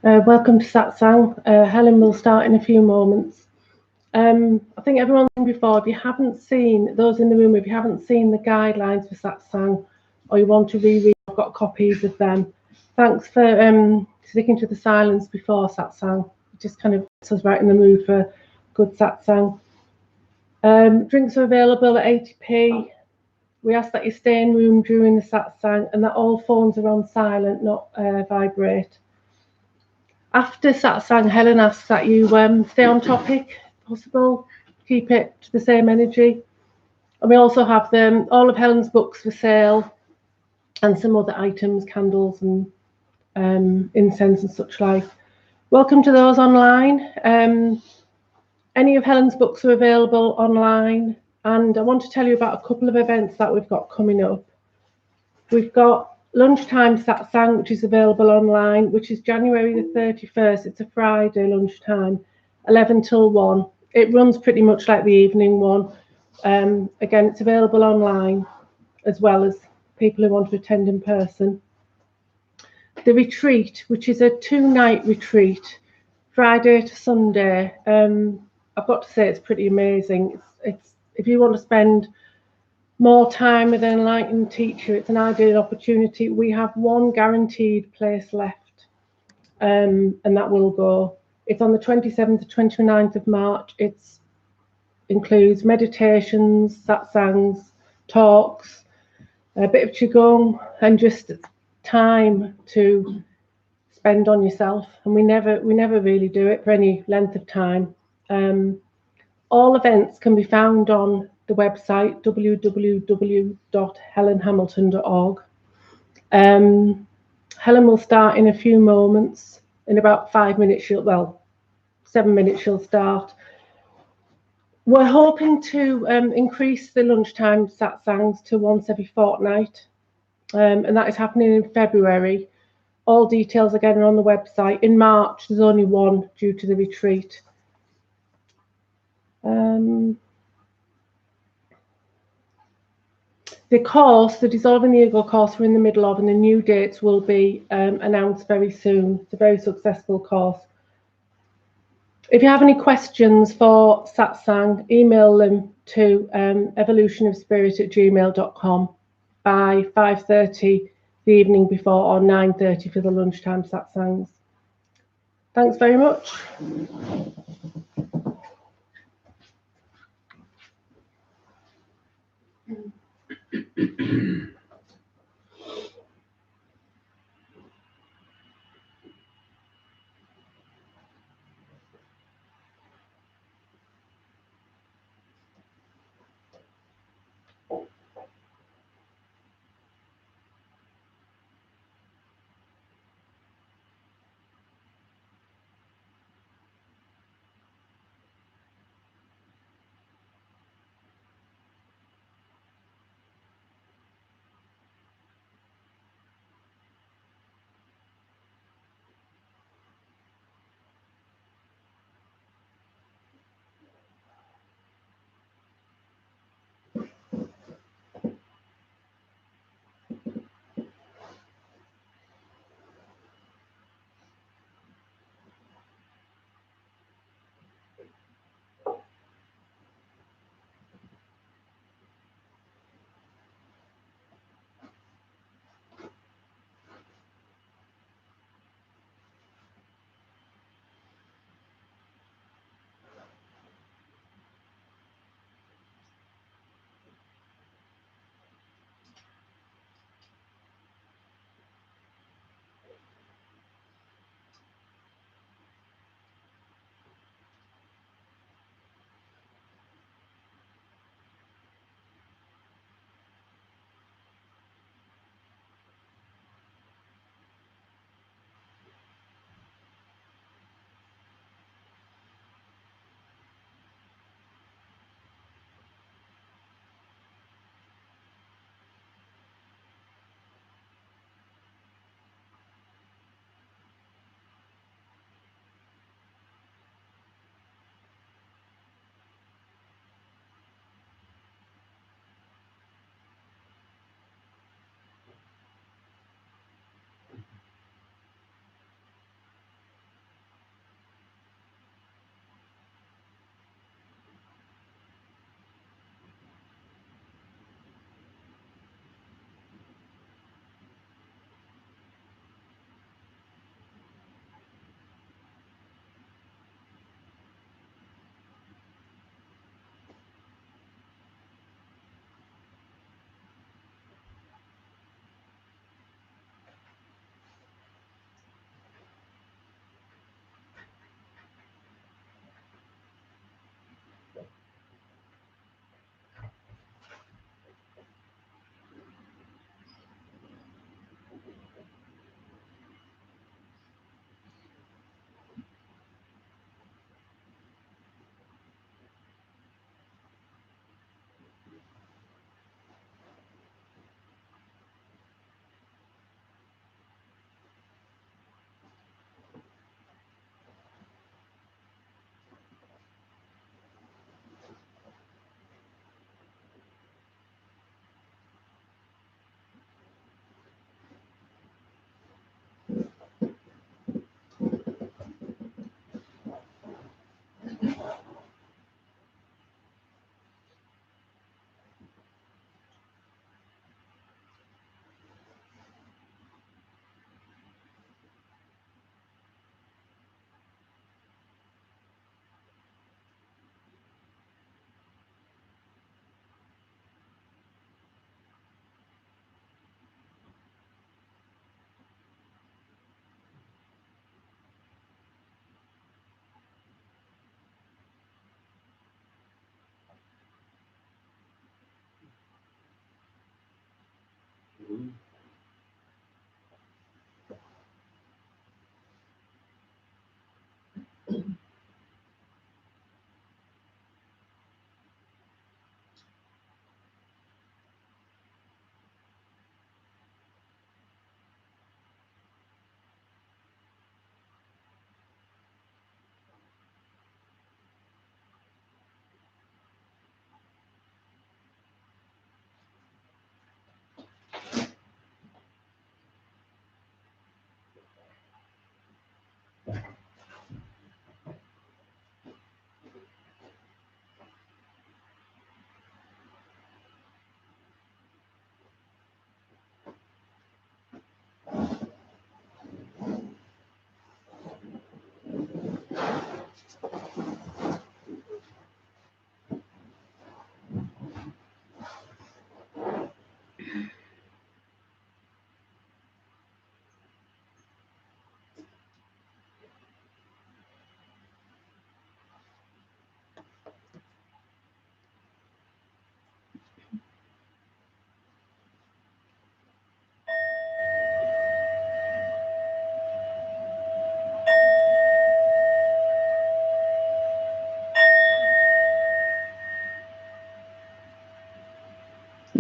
Welcome to Satsang. Helen will start in a few moments. I think everyone's seen before. If you haven't seen, those in the room, if you haven't seen the guidelines for Satsang or you want to reread, I've got copies of them. Thanks for sticking to the silence before Satsang. It just kind of puts us right in the mood for good Satsang. Drinks are available at 80p. We ask that you stay in room during the Satsang and that all phones are on silent, not vibrate. After Satsang, Helen asks that you stay on topic, if possible, keep it to the same energy. And we also have all of Helen's books for sale and some other items, candles and incense and such like. Welcome to those online. Any of Helen's books are available online, and I want to tell you about a couple of events that we've got coming up. We've got lunchtime Satsang, which is available online, which is January the 31st. It's a Friday lunchtime, 11 till 1. It runs pretty much like the evening one. Again, it's available online as well as people who want to attend in person. The retreat, which is a 2-night retreat, Friday to Sunday. I've got to say it's pretty amazing. It's if you want to spend more time with an enlightened teacher, it's an ideal opportunity. We have one guaranteed place left, and that will go. It's on the 27th to 29th of March. It includes meditations, satsangs, talks, a bit of qigong, and just time to spend on yourself. And we never really do it for any length of time. All events can be found on the website www.helenhamilton.org. Helen will start in a few moments. In about 5 minutes, 7 minutes she'll start. We're hoping to increase the lunchtime satsangs to once every fortnight, and that is happening in February. All details again are on the website. In March, there's only one due to the retreat. The course, the Dissolving the Ego course, we're in the middle of, and the new dates will be announced very soon. It's a very successful course. If you have any questions for Satsang, email them to evolutionofspirit@gmail.com by 5:30 the evening before or 9:30 for the lunchtime Satsangs. Thanks very much.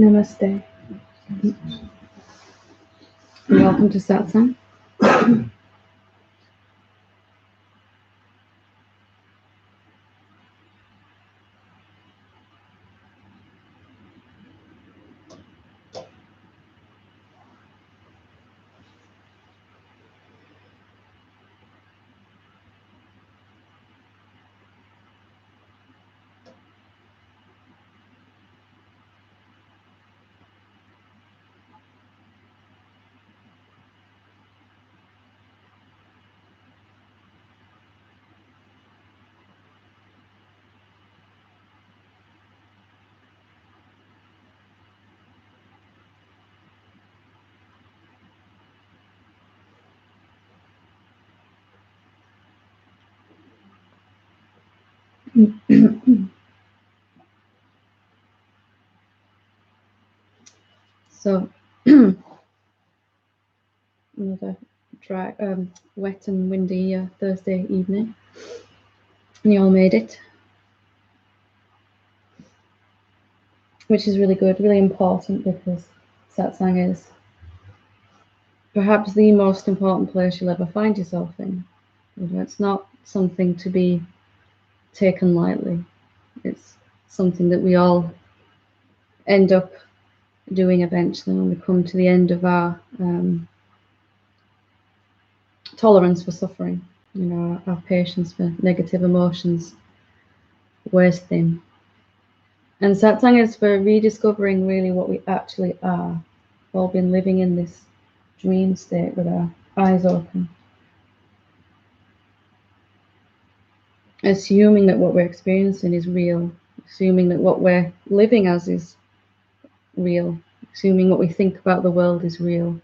Namaste. Welcome to Satsang. So, another dry, wet and windy Thursday evening, and you all made it, which is really good, really important, because Satsang is perhaps the most important place you'll ever find yourself in. It's not something to be taken lightly. It's something that we all end up doing eventually when we come to the end of our tolerance for suffering, our patience for negative emotions wears thin. And Satsang is for rediscovering really what we actually are. We've all been living in this dream state with our eyes open, assuming that what we're experiencing is real, assuming that what we're living as is real, assuming what we think about the world is real,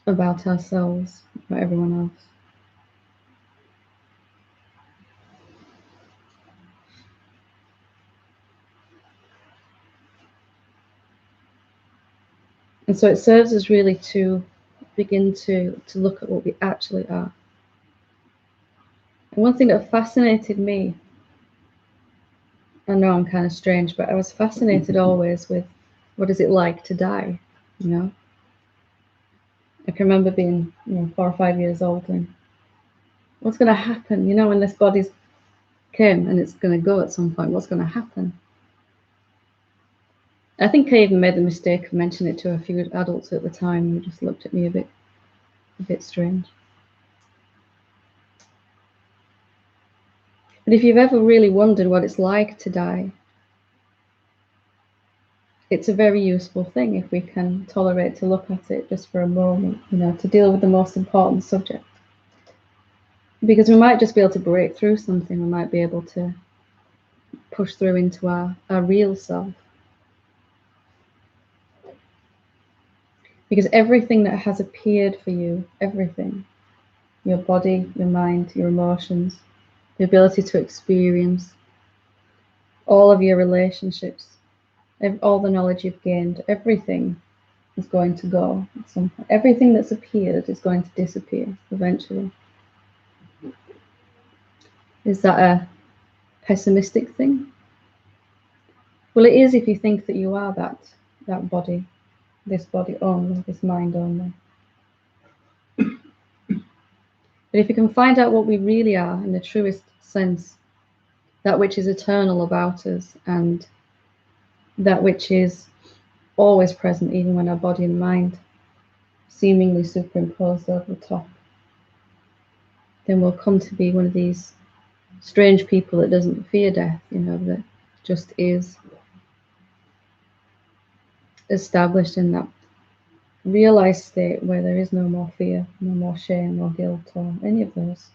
about ourselves, about everyone else. And so it serves us really to begin to look at what we actually are. And one thing that fascinated me, I know I'm kind of strange, but I was fascinated always with what is it like to die, I can remember being 4 or 5 years old and what's going to happen, when this body's came and it's going to go at some point, what's going to happen? I think I even made the mistake of mentioning it to a few adults at the time who just looked at me a bit strange. But if you've ever really wondered what it's like to die, it's a very useful thing if we can tolerate to look at it just for a moment, to deal with the most important subject. Because we might just be able to break through something, we might be able to push through into our real self. Because everything that has appeared for you, everything, your body, your mind, your emotions, the ability to experience, all of your relationships, all the knowledge you've gained, everything is going to go at some point. Everything that's appeared is going to disappear eventually. Is that a pessimistic thing? Well, it is if you think that you are that body, this body only, this mind only. But if you can find out what we really are in the truest sense, that which is eternal about us and that which is always present, even when our body and mind seemingly superimposed over the top, then we'll come to be one of these strange people that doesn't fear death, that just is established in that realized state where there is no more fear, no more shame or guilt or any of those.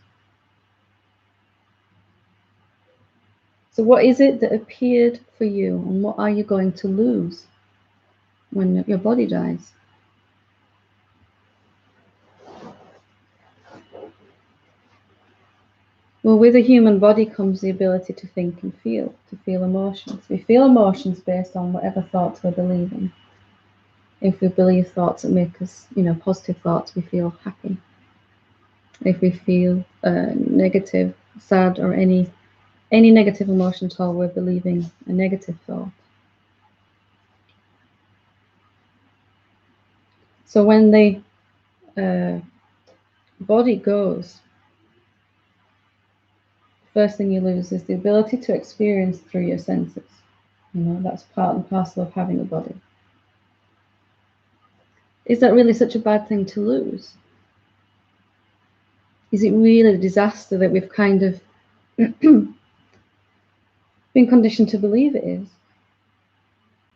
So what is it that appeared for you, and what are you going to lose when your body dies? Well, with a human body comes the ability to think and feel, to feel emotions. We feel emotions based on whatever thoughts we're believing. If we believe thoughts that make us, positive thoughts, we feel happy. If we feel negative, sad, or any negative emotion at all, we're believing a negative thought. So when the body goes, first thing you lose is the ability to experience through your senses. That's part and parcel of having a body. Is that really such a bad thing to lose? Is it really a disaster that we've kind of been conditioned to believe it is?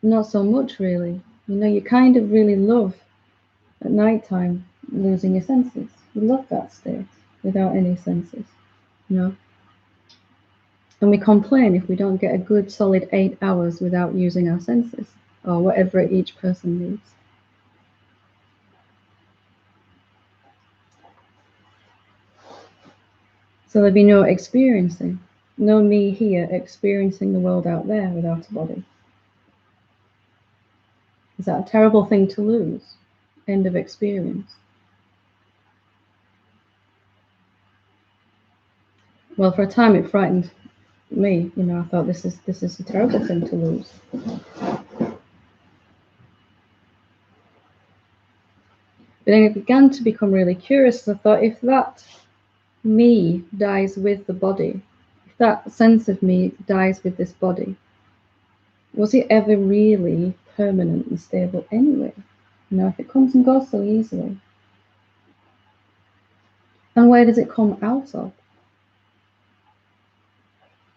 Not so much, really. You kind of really love at night time losing your senses. You love that state without any senses, And we complain if we don't get a good solid 8 hours without using our senses, or whatever each person needs. So there'd be no experiencing, no me here experiencing the world out there without a body. Is that a terrible thing to lose? End of experience. Well, for a time it frightened me. I thought this is a terrible thing to lose. But then it began to become really curious. I thought, if that me dies with the body, if that sense of me dies with this body, was it ever really permanent and stable anyway? If it comes and goes so easily. And where does it come out of?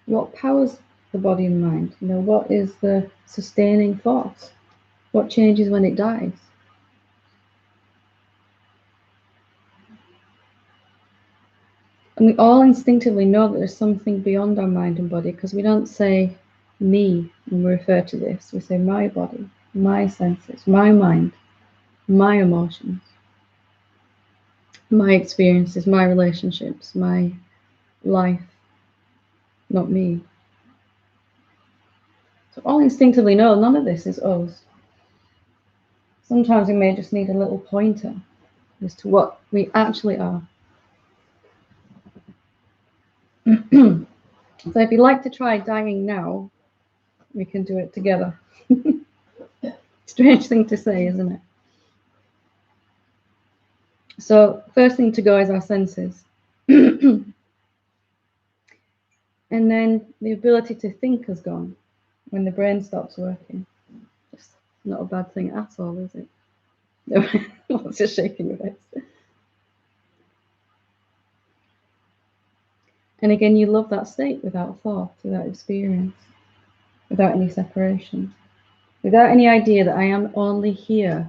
What powers the body and mind? What is the sustaining force? What changes when it dies? And we all instinctively know that there's something beyond our mind and body, because we don't say me when we refer to this. We say my body, my senses, my mind, my emotions, my experiences, my relationships, my life, not me. So all instinctively know none of this is us. Sometimes we may just need a little pointer as to what we actually are. So if you'd like to try dying now, we can do it together. Strange thing to say, isn't it? So first thing to go is our senses. And then the ability to think has gone when the brain stops working. Just not a bad thing at all, is it? No, just shaking your face. And again, you love that state without thought, without experience, without any separation, without any idea that I am only here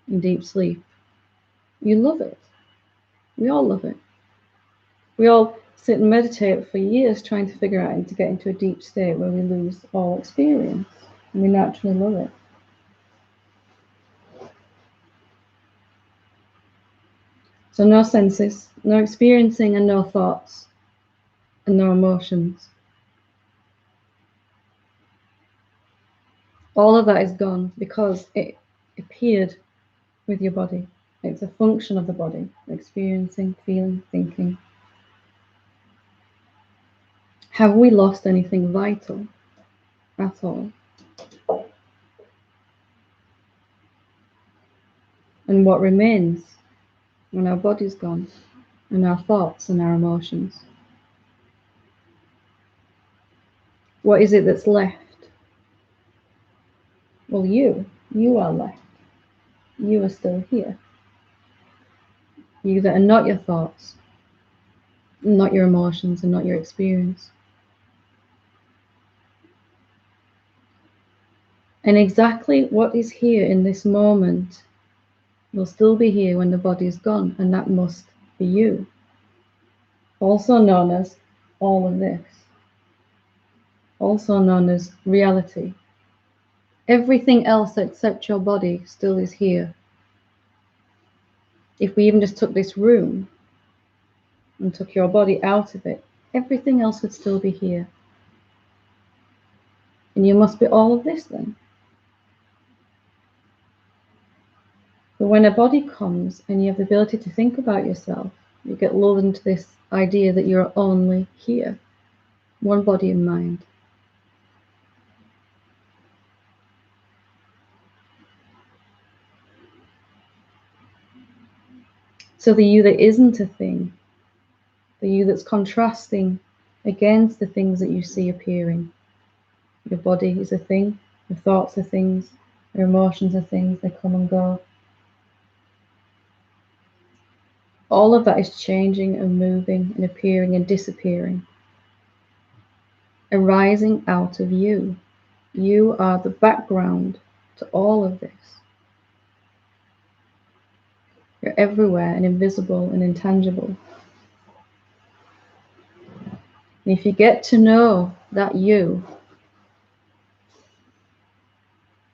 in deep sleep. You love it. We all love it. We all sit and meditate for years trying to figure out and to get into a deep state where we lose all experience, and we naturally love it. So no senses, no experiencing, and no thoughts, and no emotions. All of that is gone because it appeared with your body. It's a function of the body, experiencing, feeling, thinking. Have we lost anything vital at all? And what remains when our body's gone, and our thoughts and our emotions? What is it that's left? Well, you are left. You are still here. You that are not your thoughts, not your emotions, and not your experience. And exactly what is here in this moment will still be here when the body is gone, and that must be you. Also known as all of this. Also known as reality. Everything else except your body still is here. If we even just took this room and took your body out of it, everything else would still be here. And you must be all of this then. But when a body comes and you have the ability to think about yourself, you get lulled into this idea that you're only here, one body and mind. So the you that isn't a thing, the you that's contrasting against the things that you see appearing. Your body is a thing, your thoughts are things, your emotions are things, they come and go. All of that is changing and moving and appearing and disappearing, arising out of you. You are the background to all of this. You're everywhere and invisible and intangible. And if you get to know that you,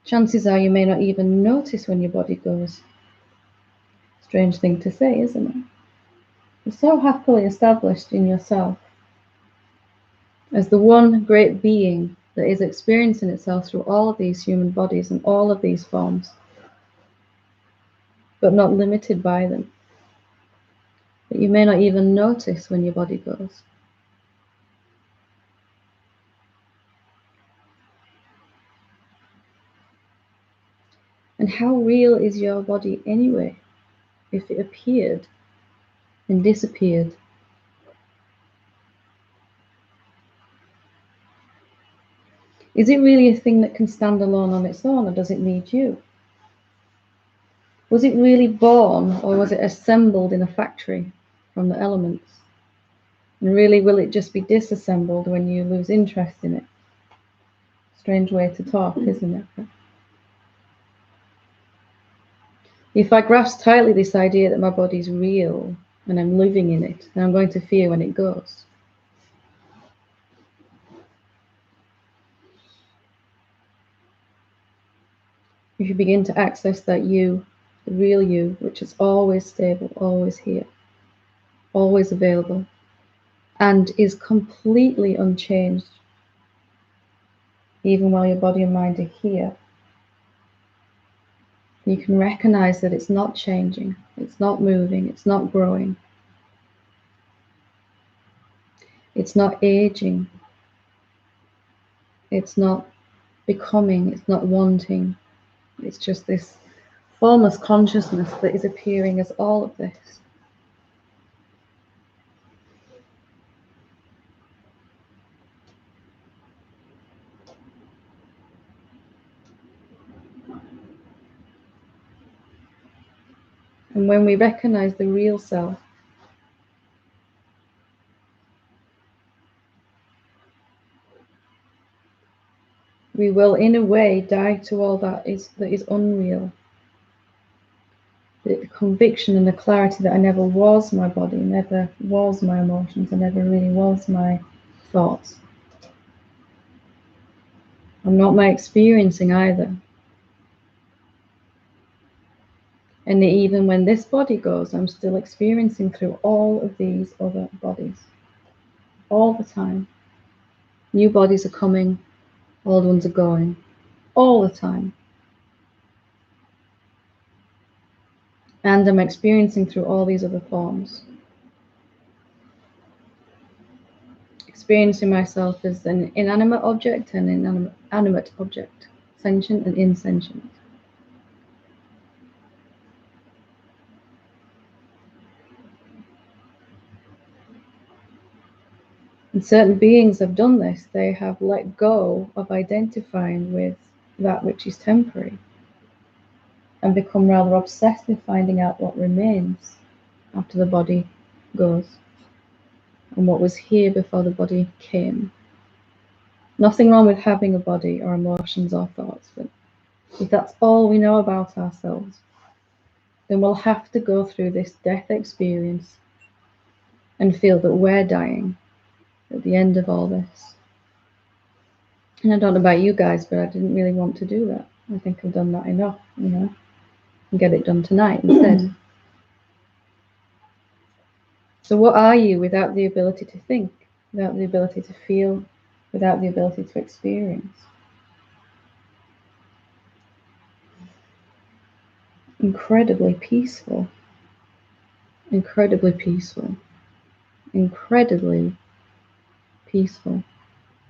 chances are you may not even notice when your body goes. Strange thing to say, isn't it? You're so happily established in yourself as the one great being that is experiencing itself through all of these human bodies and all of these forms, but not limited by them. But you may not even notice when your body goes. And how real is your body anyway, if it appeared and disappeared? Is it really a thing that can stand alone on its own, or does it need you? Was it really born, or was it assembled in a factory from the elements? And really, will it just be disassembled when you lose interest in it? Strange way to talk, isn't it? If I grasp tightly this idea that my body's real and I'm living in it, then I'm going to fear when it goes. If you begin to access that you, the real you, which is always stable, always here, always available, and is completely unchanged, even while your body and mind are here, you can recognize that it's not changing, it's not moving, it's not growing, it's not aging, it's not becoming, it's not wanting. It's just this formless consciousness that is appearing as all of this. And when we recognize the real self, we will, in a way, die to all that is unreal. The conviction and the clarity that I never was my body, never was my emotions, I never really was my thoughts. I'm not my experiencing either. And even when this body goes, I'm still experiencing through all of these other bodies. All the time. New bodies are coming, old ones are going. all the time. And I'm experiencing through all these other forms. Experiencing myself as an inanimate object and an animate object, sentient and insentient. And certain beings have done this. They have let go of identifying with that which is temporary and become rather obsessed with finding out what remains after the body goes and what was here before the body came. Nothing wrong with having a body or emotions or thoughts, but if that's all we know about ourselves, then we'll have to go through this death experience and feel that we're dying at the end of all this. And I don't know about you guys, but I didn't really want to do that. I think I've done that enough, and get it done tonight instead. So what are you without the ability to think, without the ability to feel, without the ability to experience? Incredibly peaceful, incredibly peaceful, incredibly peaceful,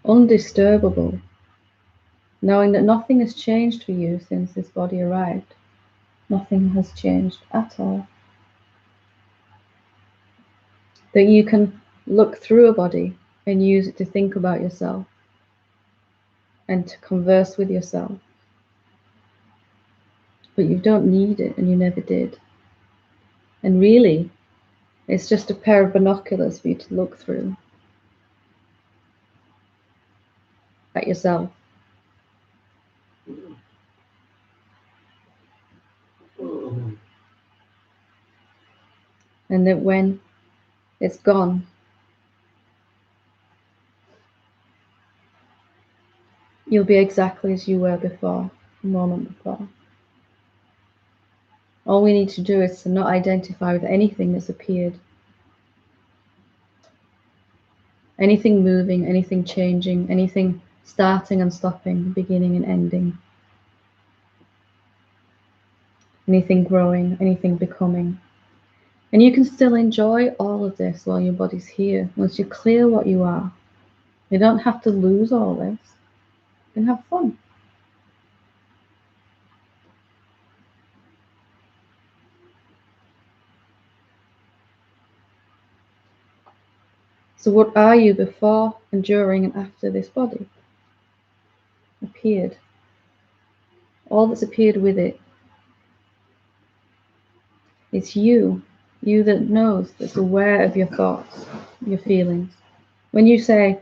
undisturbable, knowing that nothing has changed for you since this body arrived. Nothing has changed at all. That you can look through a body and use it to think about yourself and to converse with yourself. But you don't need it, and you never did. And really, it's just a pair of binoculars for you to look through at yourself. And that when it's gone, you'll be exactly as you were before, a moment before. All we need to do is to not identify with anything that's appeared. Anything moving, anything changing, anything starting and stopping, beginning and ending. Anything growing, anything becoming. And you can still enjoy all of this while your body's here, once you're clear what you are. You don't have to lose all this. You can have fun. So what are you before and during and after this body appeared? All that's appeared with it is you that knows, that's aware of your thoughts, your feelings. When you say,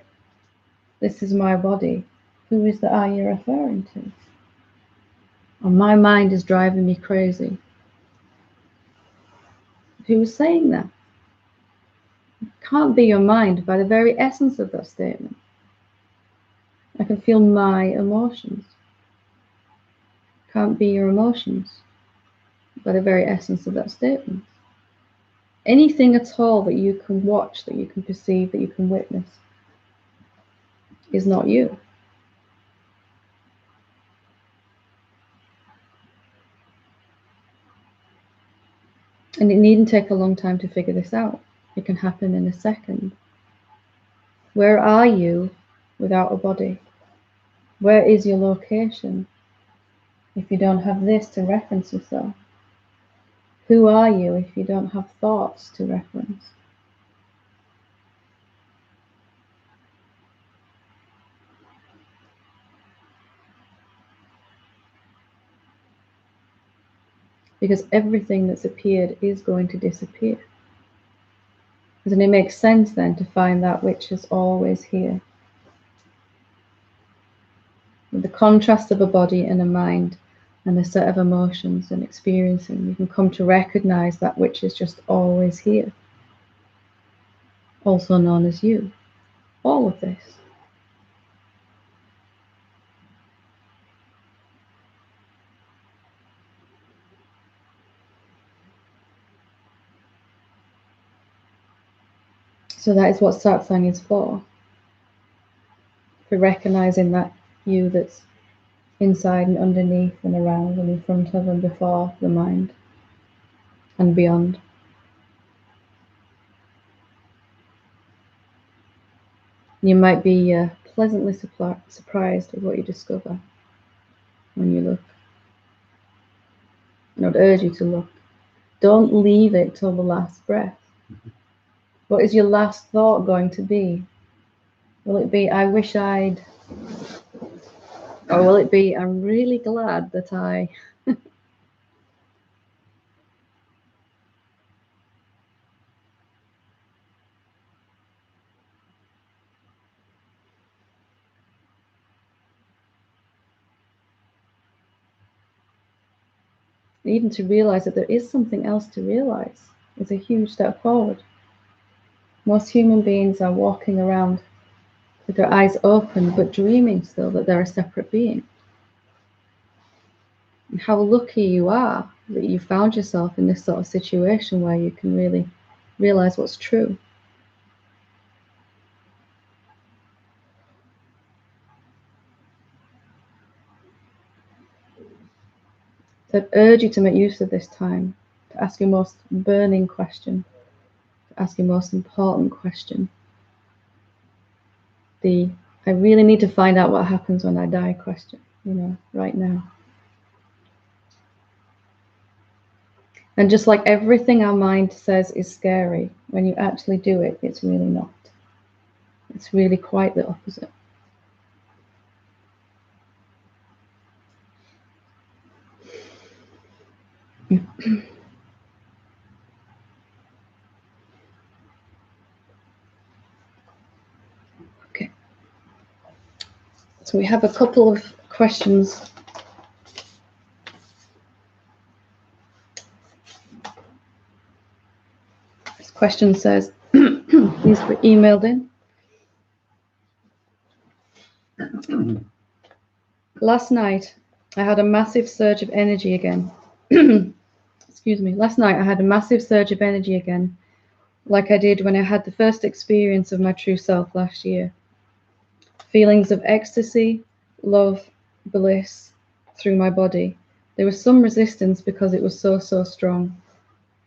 this is my body, who is the I you're referring to? Or my mind is driving me crazy. Who is saying that? It can't be your mind by the very essence of that statement. I can feel my emotions. Can't be your emotions by the very essence of that statement. Anything at all that you can watch, that you can perceive, that you can witness is not you. And it needn't take a long time to figure this out. It can happen in a second. Where are you without a body? Where is your location if you don't have this to reference yourself? Who are you if you don't have thoughts to reference? Because everything that's appeared is going to disappear. And it makes sense then to find that which is always here. With the contrast of a body and a mind and a set of emotions and experiencing, you can come to recognize that which is just always here, also known as you. All of this. So that is what Satsang is for recognizing that you that's inside and underneath and around and in front of and before the mind and beyond. You might be pleasantly surprised at what you discover when you look. And I'd urge you to look. Don't leave it till the last breath. What is your last thought going to be? Will it be, I wish I'd, or will it be, I'm really glad that I? Even to realize that there is something else to realize is a huge step forward. Most human beings are walking around with their eyes open, but dreaming still that they're a separate being. And how lucky you are that you found yourself in this sort of situation where you can really realize what's true. So I'd urge you to make use of this time to ask your most burning question, to ask your most important question. The I really need to find out what happens when I die question, right now. And just like everything our mind says is scary, when you actually do it, it's really not. It's really quite the opposite. Okay. So we have a couple of questions. This question says, these were emailed in. Last night, I had a massive surge of energy again. Excuse me. Last night, I had a massive surge of energy again, like I did when I had the first experience of my true self last year. Feelings of ecstasy, love, bliss through my body. There was some resistance because it was so strong.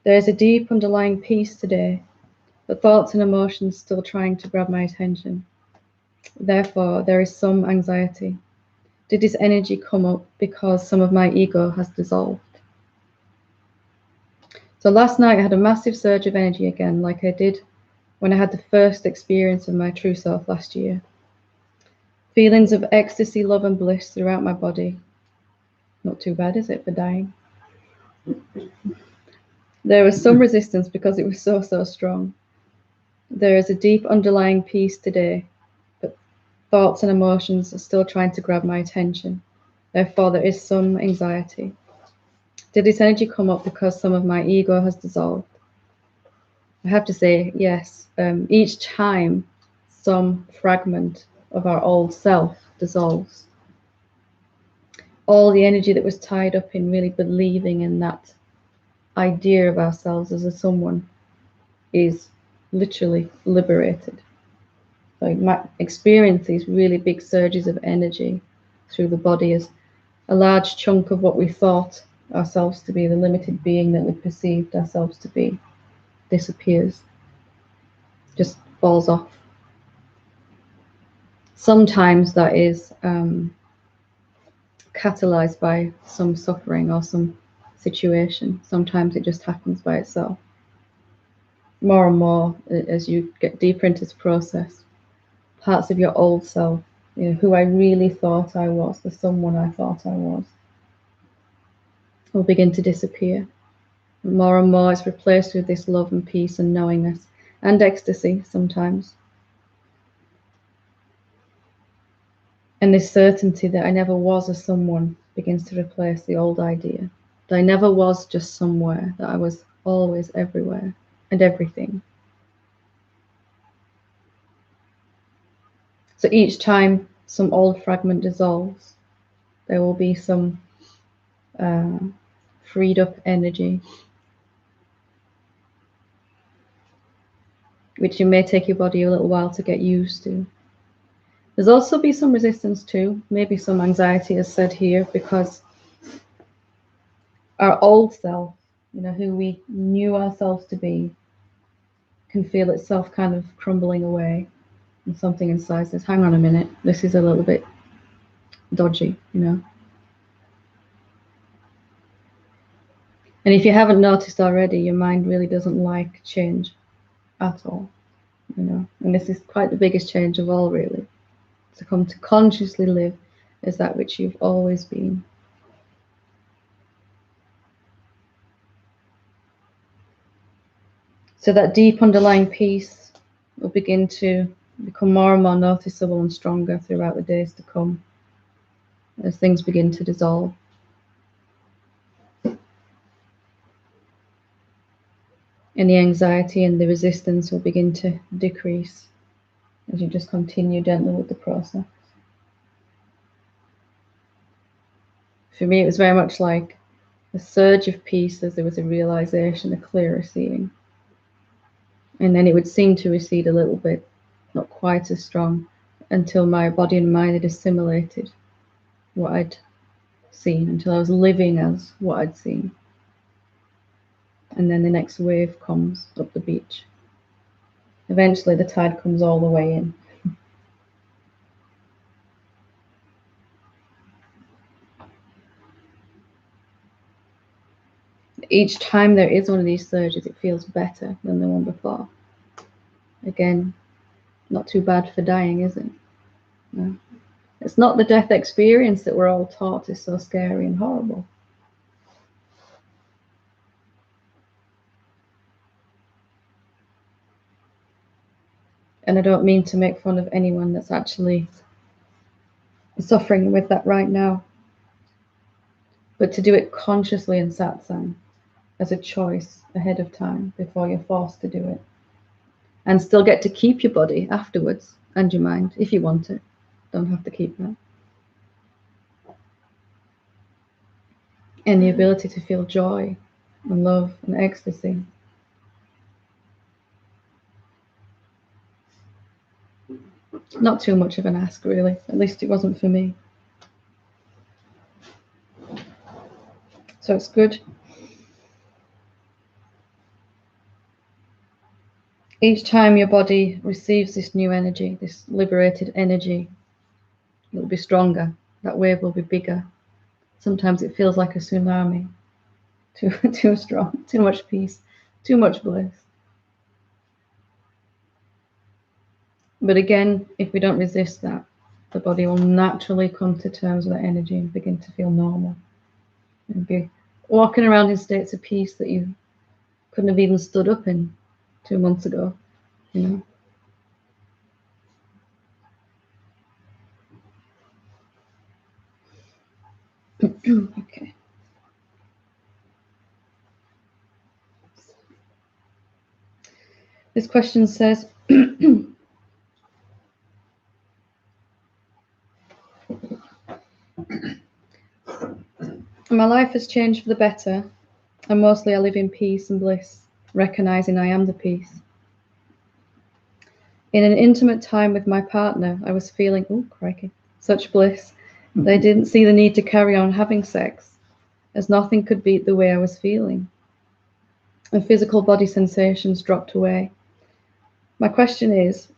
There is a deep underlying peace today, but thoughts and emotions still trying to grab my attention. Therefore, there is some anxiety. Did this energy come up because some of my ego has dissolved? So last night I had a massive surge of energy again, like I did when I had the first experience of my true self last year. Feelings of ecstasy, love and bliss throughout my body. Not too bad, is it, for dying? There was some resistance because it was so strong. There is a deep underlying peace today, but thoughts and emotions are still trying to grab my attention. Therefore, there is some anxiety. Did this energy come up because some of my ego has dissolved? I have to say, yes. Each time some fragment of our old self dissolves, all the energy that was tied up in really believing in that idea of ourselves as a someone is literally liberated. So you might experience these really big surges of energy through the body as a large chunk of what we thought ourselves to be, the limited being that we perceived ourselves to be, disappears, just falls off. Sometimes that is catalyzed by some suffering or some situation. Sometimes it just happens by itself. More and more, as you get deeper into this process, parts of your old self, who I really thought I was, the someone I thought I was, will begin to disappear. More and more it's replaced with this love and peace and knowingness and ecstasy sometimes. And this certainty that I never was a someone begins to replace the old idea that I never was just somewhere, that I was always everywhere and everything. So each time some old fragment dissolves, there will be some freed up energy, which it may take your body a little while to get used to. There's also be some resistance too, maybe some anxiety as said here, because our old self, who we knew ourselves to be, can feel itself kind of crumbling away, and something inside says, hang on a minute, this is a little bit dodgy, And if you haven't noticed already, your mind really doesn't like change at all, And this is quite the biggest change of all, really, to come to consciously live as that which you've always been. So that deep underlying peace will begin to become more and more noticeable and stronger throughout the days to come as things begin to dissolve. And the anxiety and the resistance will begin to decrease as you just continue gently with the process. For me, it was very much like a surge of peace as there was a realization, a clearer seeing. And then it would seem to recede a little bit, not quite as strong, until my body and mind had assimilated what I'd seen, until I was living as what I'd seen. And then the next wave comes up the beach. Eventually the tide comes all the way in. Each time there is one of these surges, it feels better than the one before. Again, not too bad for dying, is it? No. It's not the death experience that we're all taught is so scary and horrible. And I don't mean to make fun of anyone that's actually suffering with that right now, but to do it consciously in satsang as a choice ahead of time before you're forced to do it, and still get to keep your body afterwards and your mind if you want it. Don't have to keep that. And the ability to feel joy and love and ecstasy. Not too much of an ask, really. At least it wasn't for me. So it's good. Each time your body receives this new energy, this liberated energy, it will be stronger. That wave will be bigger. Sometimes it feels like a tsunami. Too strong, too much peace, too much bliss. But again, if we don't resist that, the body will naturally come to terms with that energy and begin to feel normal. And be walking around in states of peace that you couldn't have even stood up in 2 months ago, Okay. This question says, my life has changed for the better, and mostly I live in peace and bliss, recognizing I am the peace. In an intimate time with my partner, I was feeling, such bliss that I didn't see the need to carry on having sex, as nothing could beat the way I was feeling. And physical body sensations dropped away. My question is,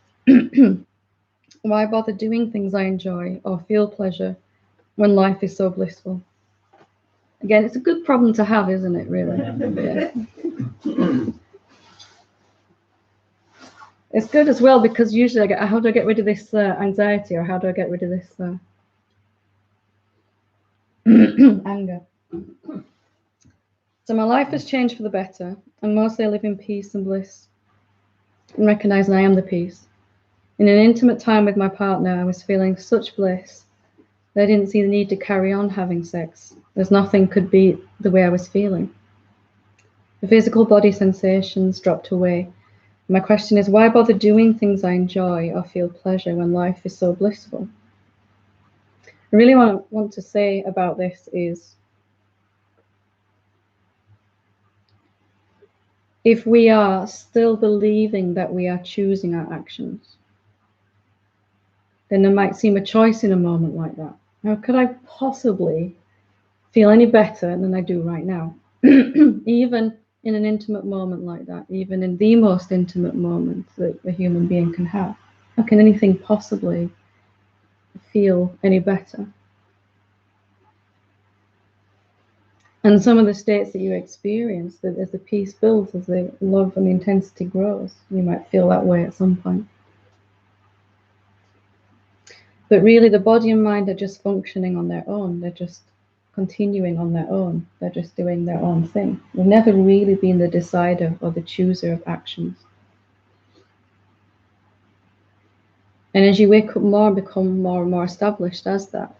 why bother doing things I enjoy or feel pleasure when life is so blissful? Again, it's a good problem to have, isn't it, really? Yeah. It's good as well, because usually how do I get rid of this anxiety, or how do I get rid of this anger? So my life has changed for the better, and mostly I live in peace and bliss, and recognizing I am the peace. In an intimate time with my partner, I was feeling such bliss that I didn't see the need to carry on having sex, as nothing could beat the way I was feeling. The physical body sensations dropped away. My question is, why bother doing things I enjoy or feel pleasure when life is so blissful? I really want to say about this is, if we are still believing that we are choosing our actions, then there might seem a choice in a moment like that. How could I possibly feel any better than I do right now? Even in an intimate moment like that, even in the most intimate moment that a human being can have, how can anything possibly feel any better? And some of the states that you experience, that as the peace builds, as the love and the intensity grows, you might feel that way at some point. But really, the body and mind are just functioning on their own. They're just continuing on their own. They're just doing their own thing. They've never really been the decider or the chooser of actions. And as you wake up more and become more and more established as that,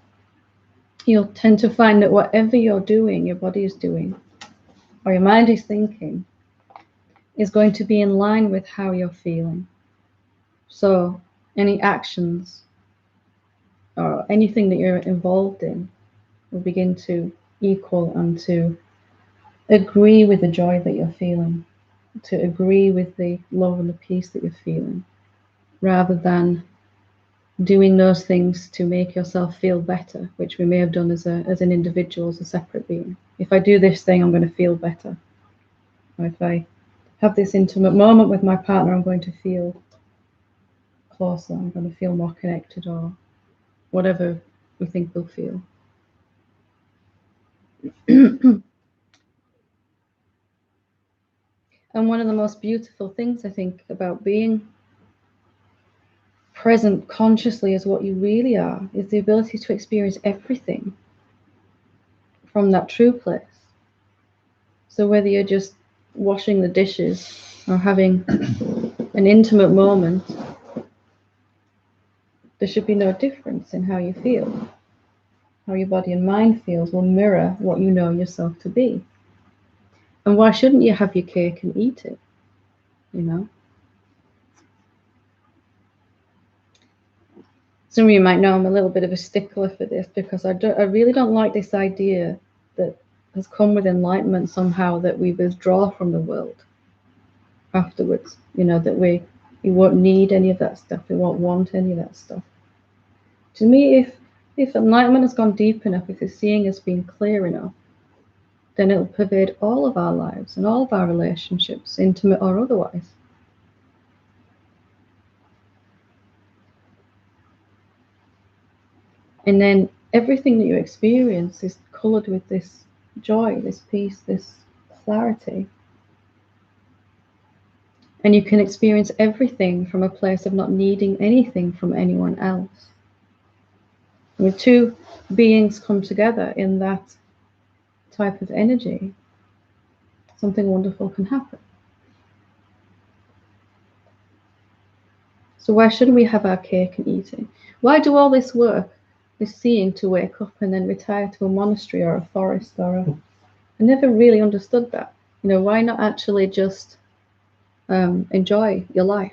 you'll tend to find that whatever you're doing, your body is doing, or your mind is thinking, is going to be in line with how you're feeling. So any actions or anything that you're involved in will begin to equal and to agree with the joy that you're feeling, to agree with the love and the peace that you're feeling, rather than doing those things to make yourself feel better, which we may have done as an individual, as a separate being. If I do this thing, I'm going to feel better. Or if I have this intimate moment with my partner, I'm going to feel closer, I'm going to feel more connected, or whatever we think we'll feel. And one of the most beautiful things, I think, about being present consciously as what you really are is the ability to experience everything from that true place. So whether you're just washing the dishes or having an intimate moment, there should be no difference in how you feel. How your body and mind feels will mirror what you know yourself to be. And why shouldn't you have your cake and eat it? You know? Some of you might know I'm a little bit of a stickler for this, because I really don't like this idea that has come with enlightenment somehow, that we withdraw from the world afterwards. You know, that we won't need any of that stuff. We won't want any of that stuff. To me, if enlightenment has gone deep enough, if the seeing has been clear enough, then it'll pervade all of our lives and all of our relationships, intimate or otherwise. And then everything that you experience is colored with this joy, this peace, this clarity. And you can experience everything from a place of not needing anything from anyone else. When two beings come together in that type of energy, something wonderful can happen. So why shouldn't we have our cake and eat it? Why do all this work, this seeing, to wake up and then retire to a monastery or a forest or a... I never really understood that. You know, why not actually just enjoy your life?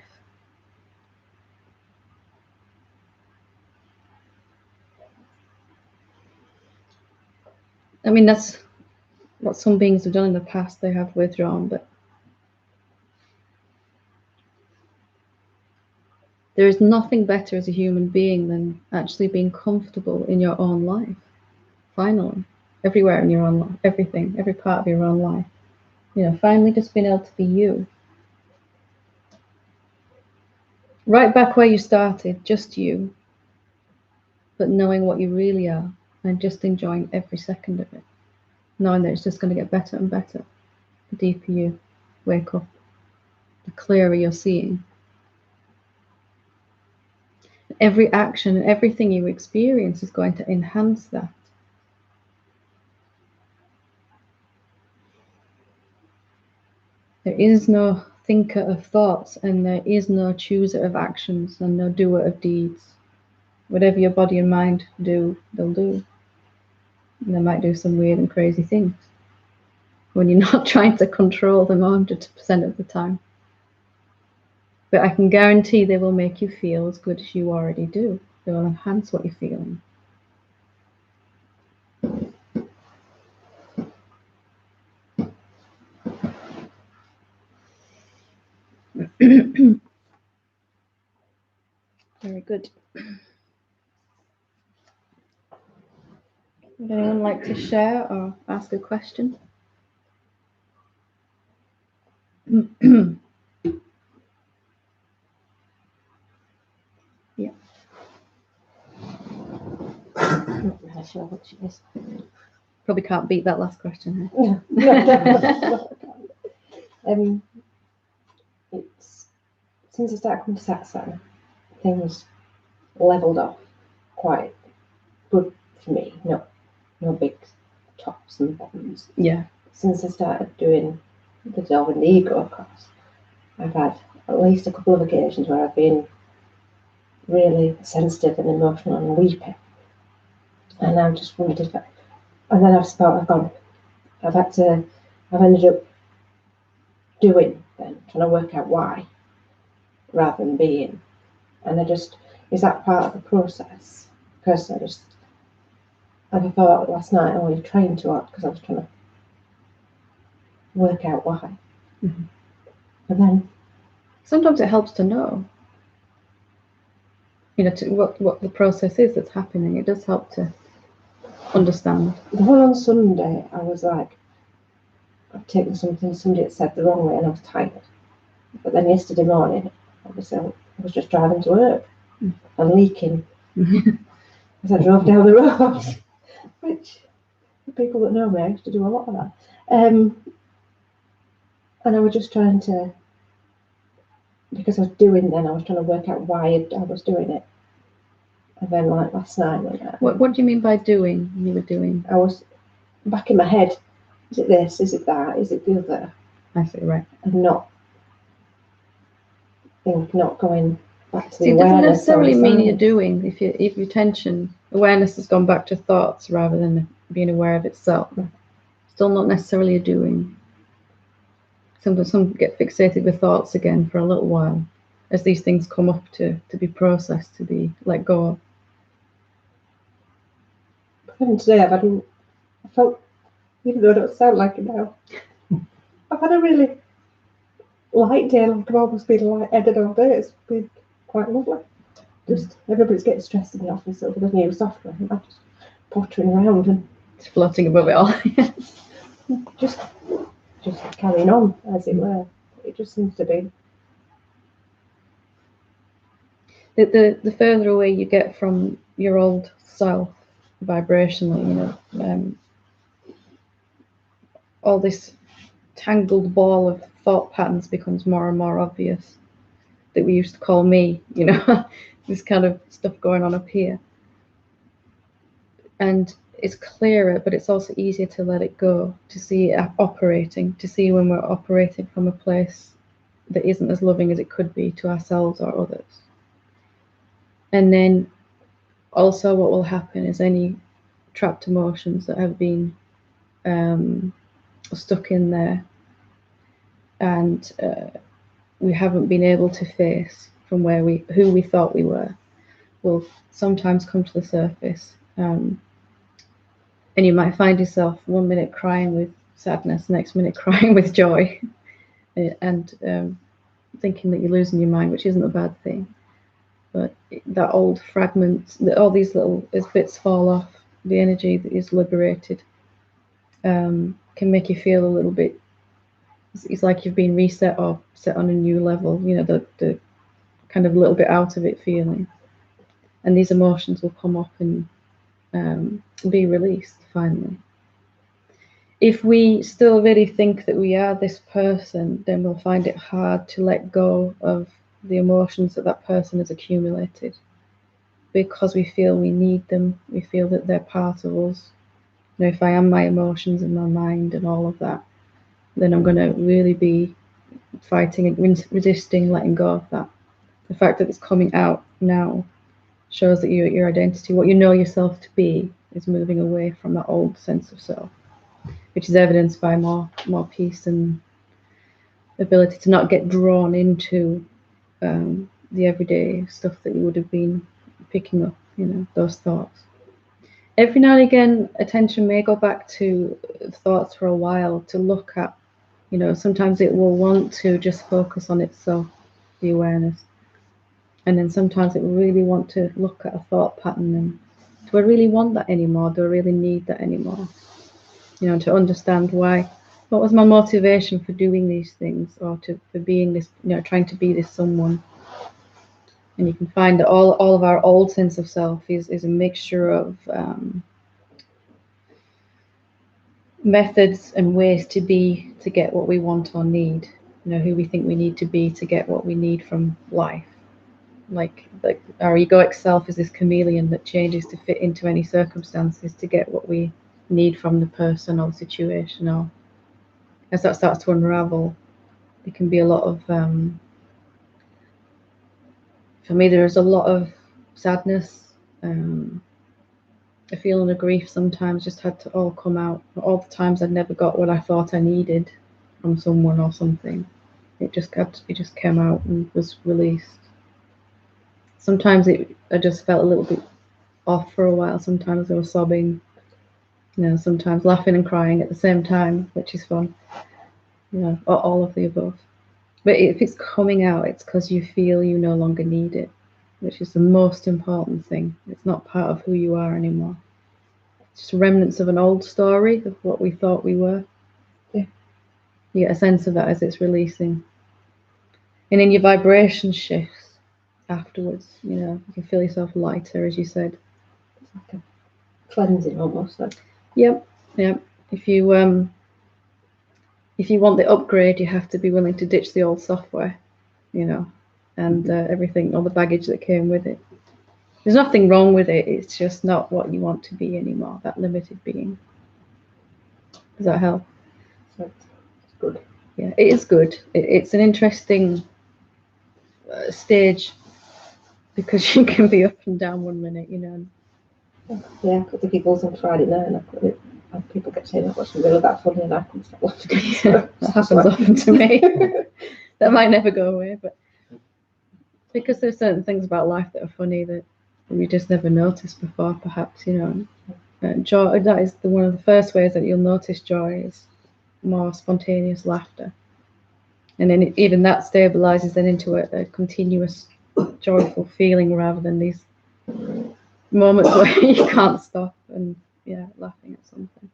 I mean, that's what some beings have done in the past. They have withdrawn, but there is nothing better as a human being than actually being comfortable in your own life. Finally, everywhere in your own life, everything, every part of your own life. You know, finally just being able to be you. Right back where you started, just you, but knowing what you really are and just enjoying every second of it. Knowing that it's just going to get better and better. The deeper you wake up, the clearer you're seeing. Every action and everything you experience is going to enhance that. There is no thinker of thoughts, and there is no chooser of actions, and no doer of deeds. Whatever your body and mind do, they'll do. And they might do some weird and crazy things when you're not trying to control them 100% of the time. But I can guarantee they will make you feel as good as you already do. They will enhance what you're feeling. Very good. Would anyone like to share or ask a question? Yeah. I'm not really sure what she is. Probably can't beat that last question. It's since I started coming to Satsang, things levelled off quite good for me. No big tops and bottoms. Yeah. Since I started doing the dissolving the ego course, I've had at least a couple of occasions where I've been really sensitive and emotional and weeping. And I've just wondered if and then I've ended up doing then, trying to work out why, rather than being. And is that part of the process? Because I thought last night, oh, you're trying too hard, because I was trying to work out why. Mm-hmm. And then sometimes it helps to know, what the process is that's happening. It does help to understand. the one on Sunday, I was like, I've taken something somebody had said the wrong way and I was tired. But then yesterday morning, obviously, I was just driving to work and leaking as I drove down the road, which the people that know me, I used to do a lot of that. And I was just trying to, because I was trying to work out why I was doing it. And then, like last night, What do you mean by doing? You were doing? I was back in my head. Is it this? Is it that? Is it the other? I see, right. And not going back to the See, it awareness. doesn't necessarily mean inside. you're doing. If your awareness has gone back to thoughts rather than being aware of itself, still not necessarily a doing. Sometimes some get fixated with thoughts again for a little while, as these things come up to be processed, to be let go of. Even today, I felt, even though I don't sound like it now, I've had a really light day, like I've almost been light-headed all day. It's been quite lovely. Just everybody's getting stressed in the office over the new software, and I'm just pottering around and Just floating above it all. just carrying on, as it were. It just seems to be. The further away you get from your old self vibrationally, all this tangled ball of thought patterns becomes more and more obvious, that we used to call me, this kind of stuff going on up here. And it's clearer, but it's also easier to let it go, to see it operating, to see when we're operating from a place that isn't as loving as it could be to ourselves or others. And then also what will happen is any trapped emotions that have been stuck in there and we haven't been able to face from who we thought we were, will sometimes come to the surface. And you might find yourself 1 minute crying with sadness, next minute crying with joy, and thinking that you're losing your mind, which isn't a bad thing. But that old fragment, all these little as bits fall off, the energy that is liberated can make you feel a little bit, it's like you've been reset or set on a new level, the kind of little bit out of it feeling. And these emotions will come up and be released finally. If we still really think that we are this person, then we'll find it hard to let go of the emotions that person has accumulated, because we feel we need them. We feel that they're part of us. If I am my emotions and my mind and all of that, then I'm going to really be fighting and resisting letting go of that. The fact that it's coming out now shows that your identity, what you know yourself to be, is moving away from that old sense of self, which is evidenced by more peace and ability to not get drawn into the everyday stuff that you would have been picking up, those thoughts. Every now and again, attention may go back to thoughts for a while to look at, sometimes it will want to just focus on itself, the awareness. And then sometimes it will really want to look at a thought pattern and do I really want that anymore? Do I really need that anymore? You know, to understand why, what was my motivation for doing these things, or for being this, you know, trying to be this someone. And you can find that all of our old sense of self is a mixture of methods and ways to be to get what we want or need. You know, who we think we need to be to get what we need from life. Like our egoic self is this chameleon that changes to fit into any circumstances to get what we need from the person or the situation. Or as that starts to unravel, there can be a lot of for me there is a lot of sadness, a feeling of grief sometimes just had to all come out. All the times I never got what I thought I needed from someone or something, it just came out and was released. Sometimes I just felt a little bit off for a while. Sometimes I was sobbing, you know, sometimes laughing and crying at the same time, which is fun, you know, or all of the above. But if it's coming out, it's because you feel you no longer need it, which is the most important thing. It's not part of who you are anymore. It's just remnants of an old story of what we thought we were. Yeah. You get a sense of that as it's releasing. And then your vibration shifts afterwards, you know, you can feel yourself lighter, as you said. It's like a cleansing almost. Like. Yep. If you want the upgrade, you have to be willing to ditch the old software, you know, and everything, all the baggage that came with it. There's nothing wrong with it. It's just not what you want to be anymore, that limited being. Does that help? So it's good. Yeah, it is good. It's an interesting stage, because you can be up and down one minute, you know. Yeah, I put the giggles on Friday night and I put it, and people kept saying, "Oh, what's really that funny?" And I couldn't stop laughing. Yeah, that happens often to me. That might never go away, but because there's certain things about life that are funny that we just never noticed before, perhaps, you know. Joy, that is one of the first ways that you'll notice joy, is more spontaneous laughter. And then even that stabilizes then into a continuous joyful feeling, rather than these moments where you can't stop and laughing at something.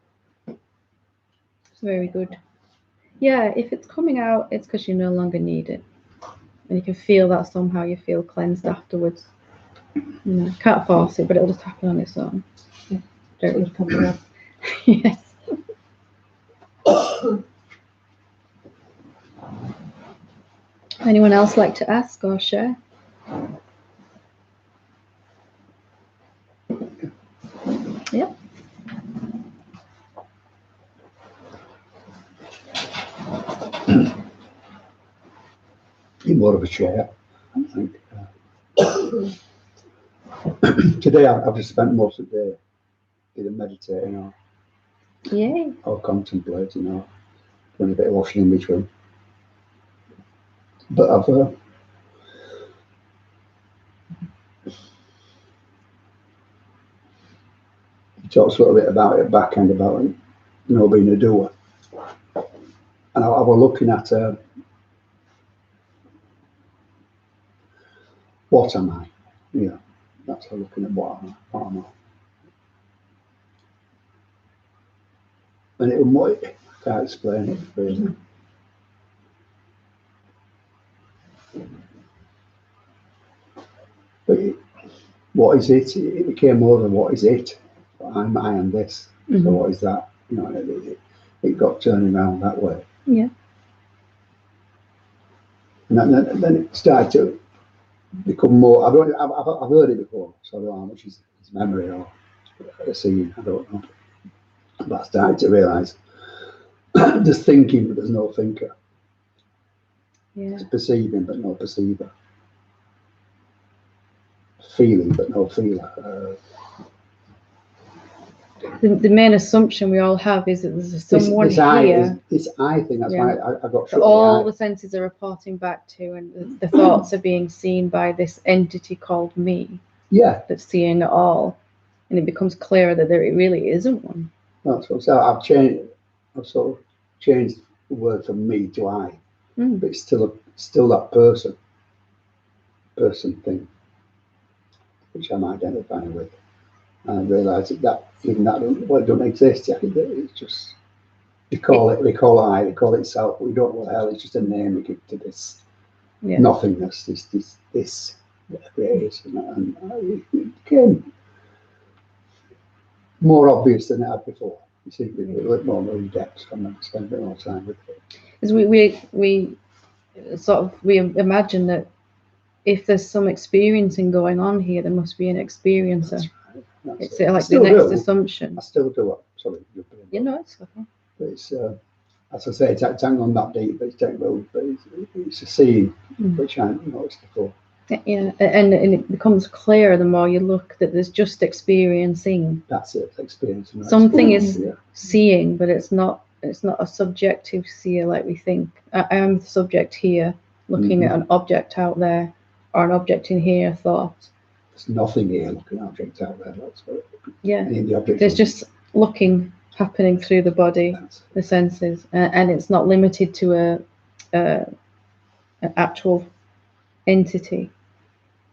It's very good. Yeah, if it's coming out, it's because you no longer need it, and you can feel that somehow. You feel cleansed afterwards. You know, can't force it, but it'll just happen on its own. It's coming up. Yes. Anyone else like to ask or share? Yep. In more of a share, I think. Today I've just spent most of the day either meditating Yay. or contemplating or doing a bit of washing in between. But I've talked a little bit about it back end about being a doer. And I was looking at what am I? Yeah, that's how looking at what am I? And I can't explain it really. But what is it? It became more than what is it. I am this. Mm-hmm. So what is that? You know, it got turning around that way. Yeah. And then it started to become more. I've heard it before, so I don't know how much is memory or seeing. I don't know. But I started to realise there's thinking, but there's no thinker. Yeah. There's perceiving, but no perceiver. Feeling, but no feeler. The main assumption we all have is that there's someone this here. This I thing. That's why I got that all the senses are reporting back to, and the thoughts are being seen by this entity called me. Yeah. That's seeing it all, and it becomes clearer that there really isn't one. That's what. So I've sort of changed the word from me to I, but it's still that person thing, which I'm identifying with. And I realised that even that it don't exist yet. It's just we call it I, we call it self. We don't know what the hell. It's just a name we give to this nothingness. This whatever it is, and it became more obvious than it had before. You see, a little more in depth. I'm spend a bit more time with it. Because we imagine that if there's some experiencing going on here, there must be an experiencer. That's right. It's like the next assumption. I still do it. Sorry, You know, it's okay. But it's as I say, it's not that deep, but it's technical. But it's a scene which I hadn't noticed before. Yeah, and it becomes clearer the more you look that there's just experiencing. That's it, experiencing. Something is seeing, but it's not a subjective seer like we think. I am the subject here, looking at an object out there, or an object in here, thought. There's nothing here looking at an object out there. That's what There's just looking happening through the body, the senses, and it's not limited to an actual entity.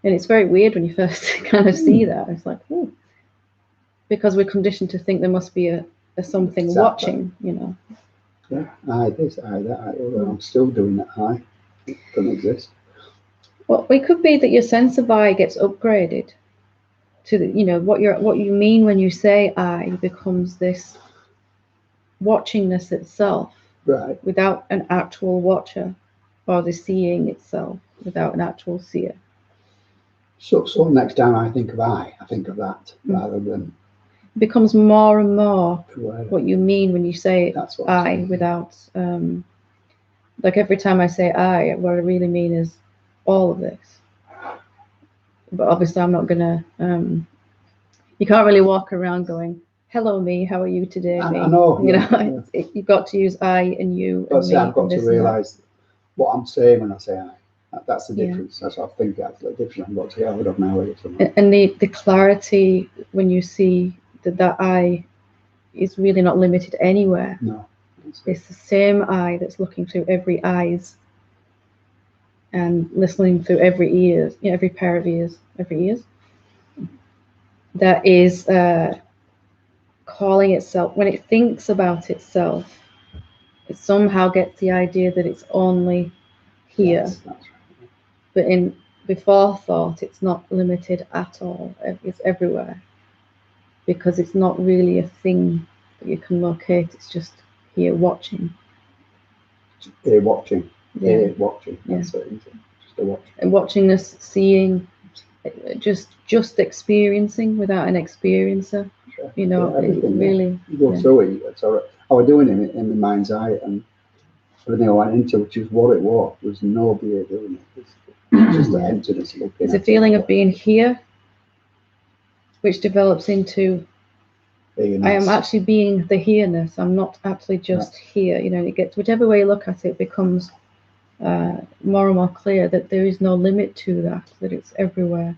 And it's very weird when you first kind of see that. It's like, oh, because we're conditioned to think there must be a something watching, you know. Yeah, I'm still doing that. It doesn't exist. Well, it could be that your sense of I gets upgraded to the, you know, what you mean when you say I becomes this watchingness itself, right, without an actual watcher, or the seeing itself without an actual seer. So next time I think of that rather than. It becomes more and more what you mean when you say I without, like every time I say I, what I really mean is all of this. But obviously I'm not gonna, you can't really walk around going, hello me, how are you today? I know. You know, you've got to use I and you. But see, I've got to realise what I'm saying when I say I. That's the difference. That's what I think that's the difference. I've got to get rid of now. And the clarity when you see that I is really not limited anywhere. No. It's the same I that's looking through every eyes and listening through every ears, every pair of ears, that is calling itself, when it thinks about itself, it somehow gets the idea that it's only here. That's right. But before thought, it's not limited at all. It's everywhere, because it's not really a thing that you can locate. It's just here watching. Here watching. Yeah. Here watching. That's it. Just a watching. And watchingness, seeing, just experiencing without an experiencer. Sure. You know, really. You go through it. It's all right. I was doing it in my mind's eye, and everything I went into, which is what it was nobody doing it. It's just the emptiness. It's a feeling of being here, which develops into I am actually being the here-ness. I'm not actually just here. You know, it gets, whichever way you look at it, it becomes more and more clear that there is no limit to that it's everywhere.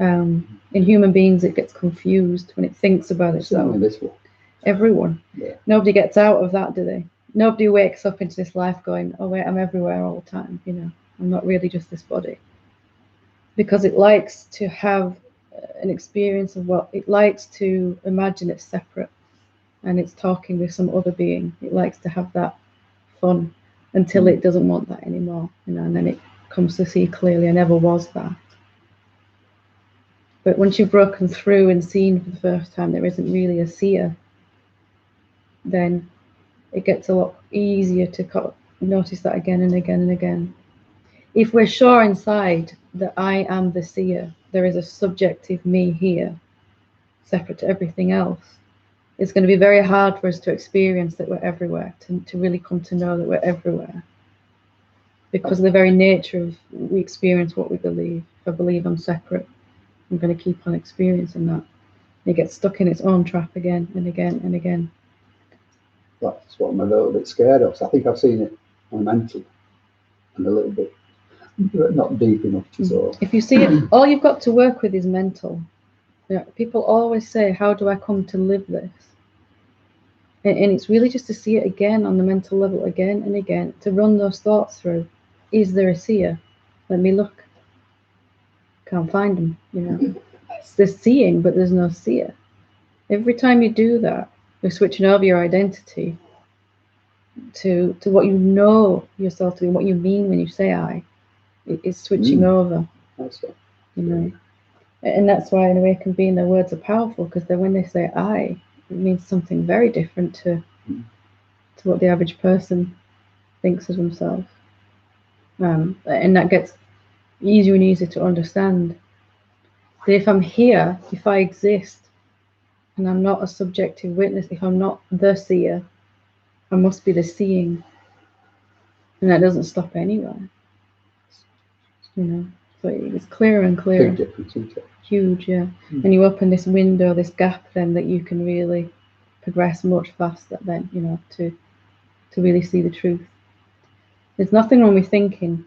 In human beings, it gets confused when it thinks about itself. Everyone. Yeah. Nobody gets out of that, do they? Nobody wakes up into this life going, oh wait, I'm everywhere all the time. You know, I'm not really just this body. Because it likes to have an experience of what it likes to imagine it's separate and it's talking with some other being. It likes to have that fun until it doesn't want that anymore, you know, and then it comes to see clearly I never was that. But once you've broken through and seen for the first time there isn't really a seer, then it gets a lot easier to notice that again and again and again. If we're sure inside that I am the seer, there is a subjective me here, separate to everything else, it's going to be very hard for us to experience that we're everywhere, to really come to know that we're everywhere. Because of the very nature of we experience what we believe. If I believe I'm separate, I'm going to keep on experiencing that. It gets stuck in its own trap again and again and again. That's what I'm a little bit scared of. So I think I've seen it on mental and a little bit, not deep enough to sort of. If you see it, all you've got to work with is mental. You know, people always say, how do I come to live this? And it's really just to see it again on the mental level again and again, to run those thoughts through. Is there a seer? Let me look. Can't find them, you know. there's seeing, but there's no seer. Every time you do that, you're switching over your identity to what you know yourself to be, what you mean when you say I. It's switching over. That's it. You know, and that's why an awakened being, their words are powerful, because when they say I, it means something very different to what the average person thinks of themselves. And that gets easier and easier to understand. That if I'm here, if I exist, and I'm not a subjective witness, if I'm not the seer, I must be the seeing. And that doesn't stop anywhere. You know, so it's clearer and clearer. Big difference, isn't it? Huge, yeah. And you open this window, this gap, then that you can really progress much faster. Then, you know, to really see the truth. There's nothing wrong with thinking,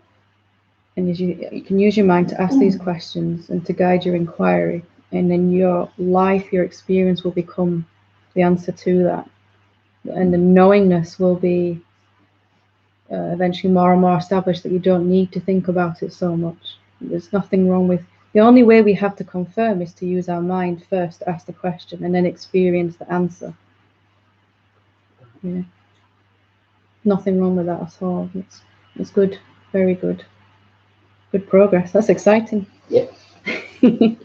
and you can use your mind to ask these questions and to guide your inquiry, and then your life, your experience will become the answer to that, and the knowingness will be eventually more and more established, that you don't need to think about it so much. There's nothing wrong with, the only way we have to confirm is to use our mind first to ask the question and then experience the answer. Yeah. Nothing wrong with that at all. It's good, very good. Good progress. That's exciting. Yeah. Would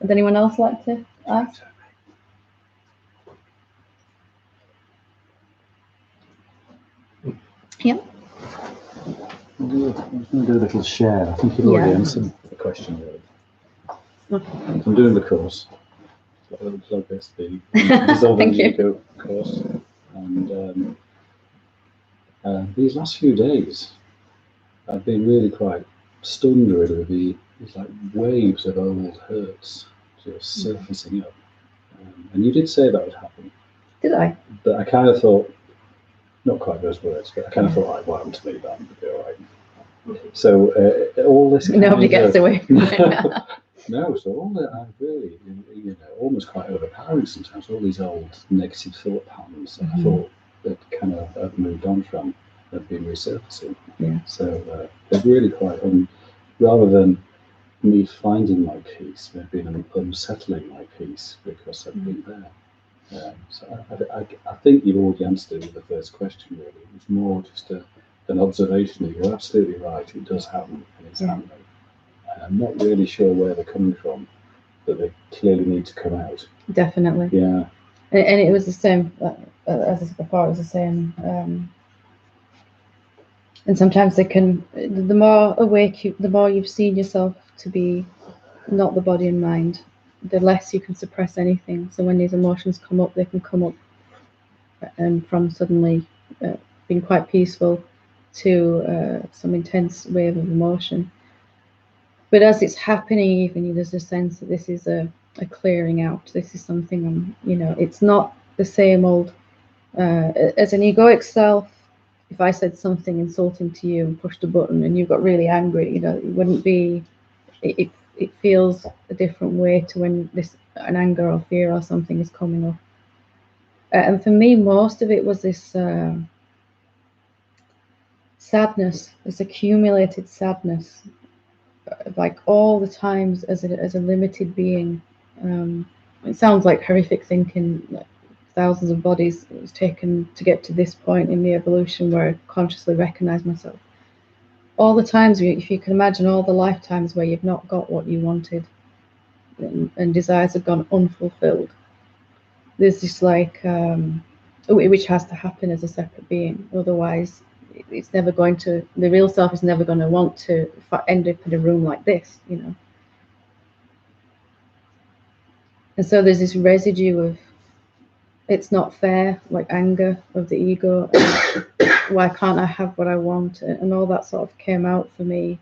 anyone else like to ask? Yeah. I'm going to do a little share. I think you've already answered the question, really. Okay. I'm doing the course. Got a little plug this, the Dissolving Ego course. And these last few days, I've been really quite stunned, really, with these like waves of old hurts just surfacing up. And you did say that would happen. Did I? But I kind of thought, not quite those words, but I kind of thought, like, what happened to me, that would be all right. So all this Nobody gets away from it. No, so all that I've really, you know, almost quite overpowering sometimes, all these old negative thought patterns that I thought that kind of I've moved on from have been resurfacing. Yeah. So they're really quite, rather than me finding my peace, they've been unsettling my peace because I've been there. So I think you've already answered it with the first question, really. It was more just an observation that you're absolutely right, it does happen, and it's happening. And I'm not really sure where they're coming from, but they clearly need to come out. Definitely. Yeah. And it was the same, as I said before, it was the same. And sometimes they can, the more awake the more you've seen yourself to be not the body and mind, the less you can suppress anything. So when these emotions come up, they can come up, and from suddenly being quite peaceful to some intense wave of emotion. But as it's happening, even there's a sense that this is a clearing out. This is something, you know, it's not the same old, as an egoic self. If I said something insulting to you and pushed a button and you got really angry, you know, it wouldn't be, it feels a different way to when an anger or fear or something is coming up. And for me, most of it was this sadness, this accumulated sadness, like all the times as a limited being. It sounds like horrific thinking, like thousands of bodies it was taken to get to this point in the evolution where I consciously recognize myself. All the times, if you can imagine all the lifetimes where you've not got what you wanted and desires have gone unfulfilled, there's this like, which has to happen as a separate being, otherwise it's never going to, the real self is never going to want to end up in a room like this, you know. And so there's this residue of, it's not fair, like anger of the ego, and why can't I have what I want, and all that sort of came out for me.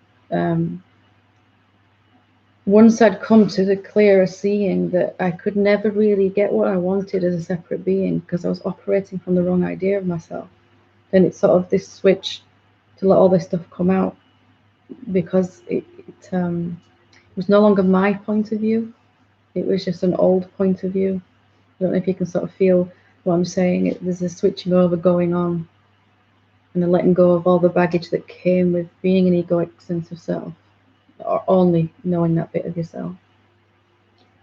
Once I'd come to the clearer seeing that I could never really get what I wanted as a separate being because I was operating from the wrong idea of myself. Then it's sort of this switch to let all this stuff come out, because it was no longer my point of view. It was just an old point of view. I don't know if you can sort of feel what I'm saying. There's a switching over going on and a letting go of all the baggage that came with being an egoic sense of self. or only knowing that bit of yourself.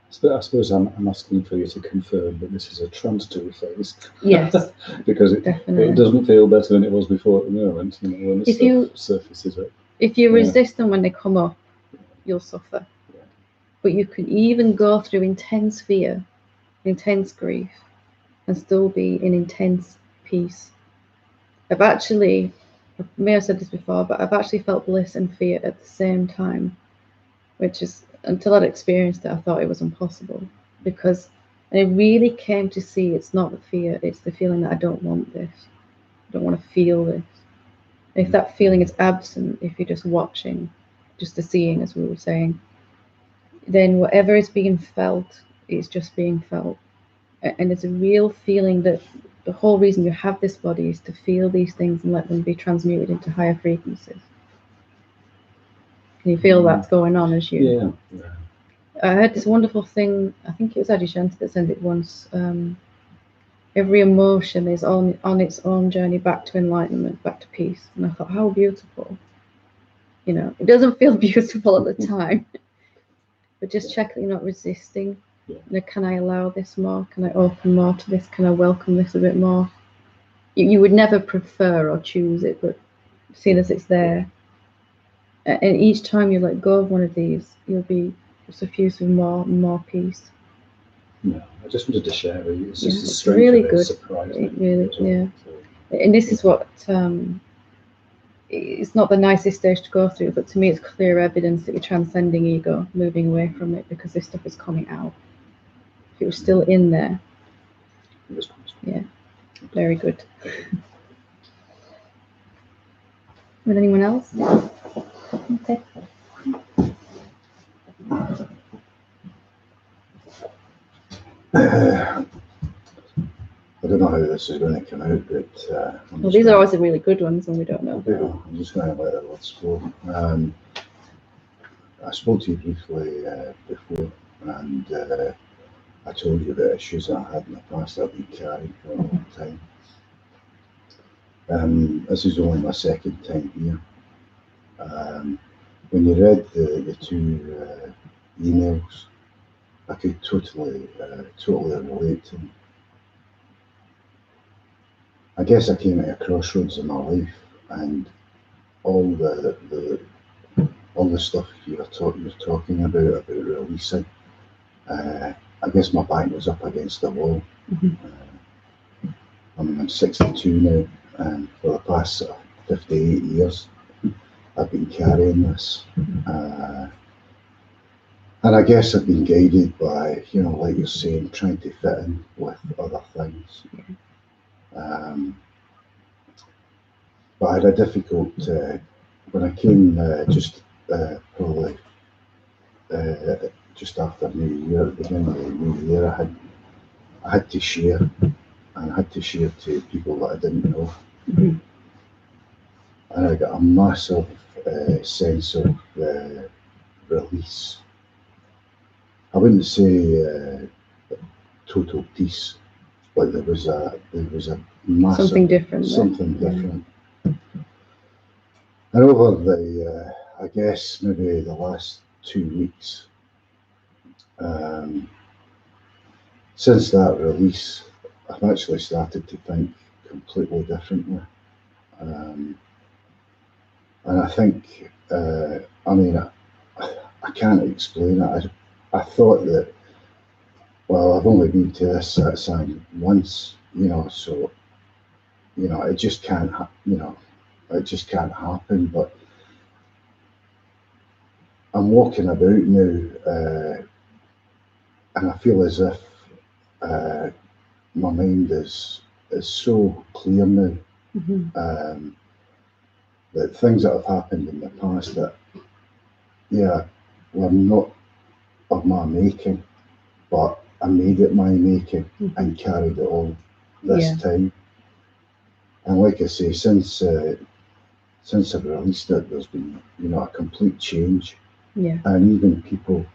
I suppose I'm asking for you to confirm that this is a transitory phase. Yes, Because it definitely. doesn't feel better than it was before at the moment, you know, when the stuff surfaces up. If you Yeah. resist them when they come up, you'll suffer. Yeah. But you can even go through intense fear, intense grief, and still be in intense peace. I may have said this before, but I've actually felt bliss and fear at the same time, which is, until I'd experienced it, I thought it was impossible. Because I really came to see it's not the fear, it's the feeling that I don't want this. I don't want to feel this. If that feeling is absent, if you're just watching, just the seeing, as we were saying, then whatever is being felt is just being felt. And it's a real feeling that the whole reason you have this body is to feel these things and let them be transmuted into higher frequencies. Can you feel that's going on as you? Yeah. I heard this wonderful thing, I think it was Adi Shanti that said it once. Every emotion is on its own journey back to enlightenment, back to peace. And I thought, how beautiful. You know, it doesn't feel beautiful at the time, but just check that you're not resisting. Yeah. You know, can I allow this more? Can I open more to this? Can I welcome this a bit more? You would never prefer or choose it, but seeing as it's there, and each time you let go of one of these, you'll be suffused with more and more peace. No, I just wanted to share with you. It's Yeah, just the it's strength really of it good. surprised me. It really, as well. yeah. So, And this is what it's not the nicest stage to go through, but to me it's clear evidence that you're transcending ego, moving away from it, because this stuff is coming out. If it was still in there, yeah, very good. With anyone else? Okay. I don't know how this is going to come out, but Well, these are always the really good ones, and we don't know. I'm just going to let it flow. I spoke to you briefly before, and I told you about issues that I had in the past that I've been carrying for a long time. This is only my second time here. When you read the two emails, I could totally relate to them. I guess I came at a crossroads in my life, and all the stuff you're talking about releasing. I guess my back was up against the wall. I'm 62 now, and for the past 58 years, I've been carrying this. And I guess I've been guided by, you know, like you're saying, trying to fit in with other things. But I had a difficult, when I came probably just after New Year, at the beginning of the New Year, I had to share, and I had to share to people that I didn't know. And I got a massive sense of release. I wouldn't say total peace, but there was a massive Something different. And over the I guess maybe the last 2 weeks, since that release, I've actually started to think completely differently. And I think, I mean, I can't explain it. I thought that, well, I've only been to this Satsang once, you know, so, you know, it just can't, it just can't happen. But I'm walking about now, and I feel as if my mind is so clear now. That things that have happened in the past that, were not of my making, but I made it my making and carried it all this time. And like I say, since I've released it, there's been, you know, a complete change. And even people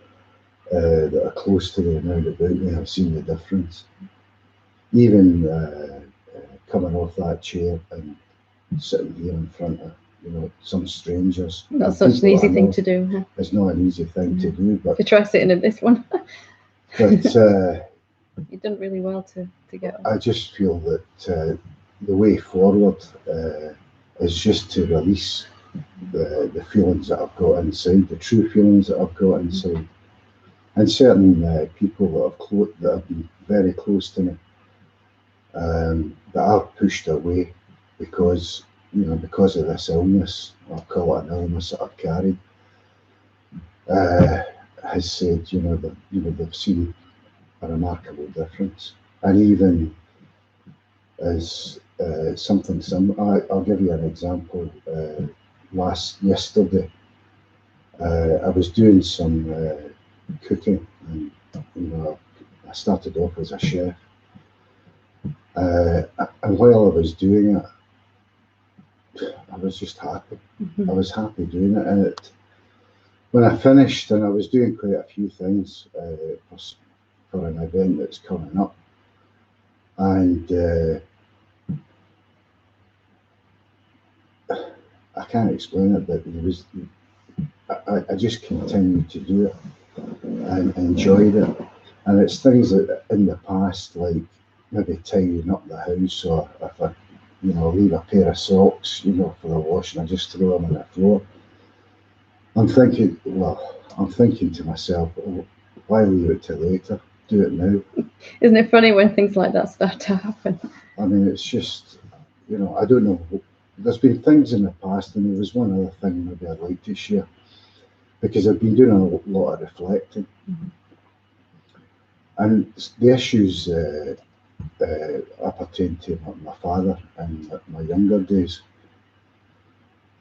that are close to me around about me have seen the difference. Even coming off that chair and sitting here in front of you know, some strangers. Not such an people easy I thing know. to do. Huh? It's not an easy thing to do, but If you try sitting in this one, but you've done really well to get on. I just feel that the way forward is just to release the feelings that I've got inside, the true feelings that I've got inside, and certain people that have been very close to me that I've pushed away because, you know, because of this illness. I'll call it an illness that I've carried. Has said, you know, that they've seen a remarkable difference, and even as something similar. I'll give you an example. Yesterday, I was doing some cooking, and you know, I started off as a chef, and while I was doing it, I was just happy. I was happy doing it, and when I finished, and I was doing quite a few things for an event that's coming up, and I can't explain it, but there was, I just continued to do it and enjoyed it. And it's things that in the past, like maybe tidying up the house, or if I, you know, leave a pair of socks, you know, for the washing, I just throw them on the floor. I'm thinking to myself, oh, why leave it till later? Do it now. Isn't it funny when things like that start to happen? I mean, it's just, you know, I don't know. There's been things in the past, and there was one other thing maybe I'd like to share, because I've been doing a lot of reflecting. And the issues appertain to my father and my younger days.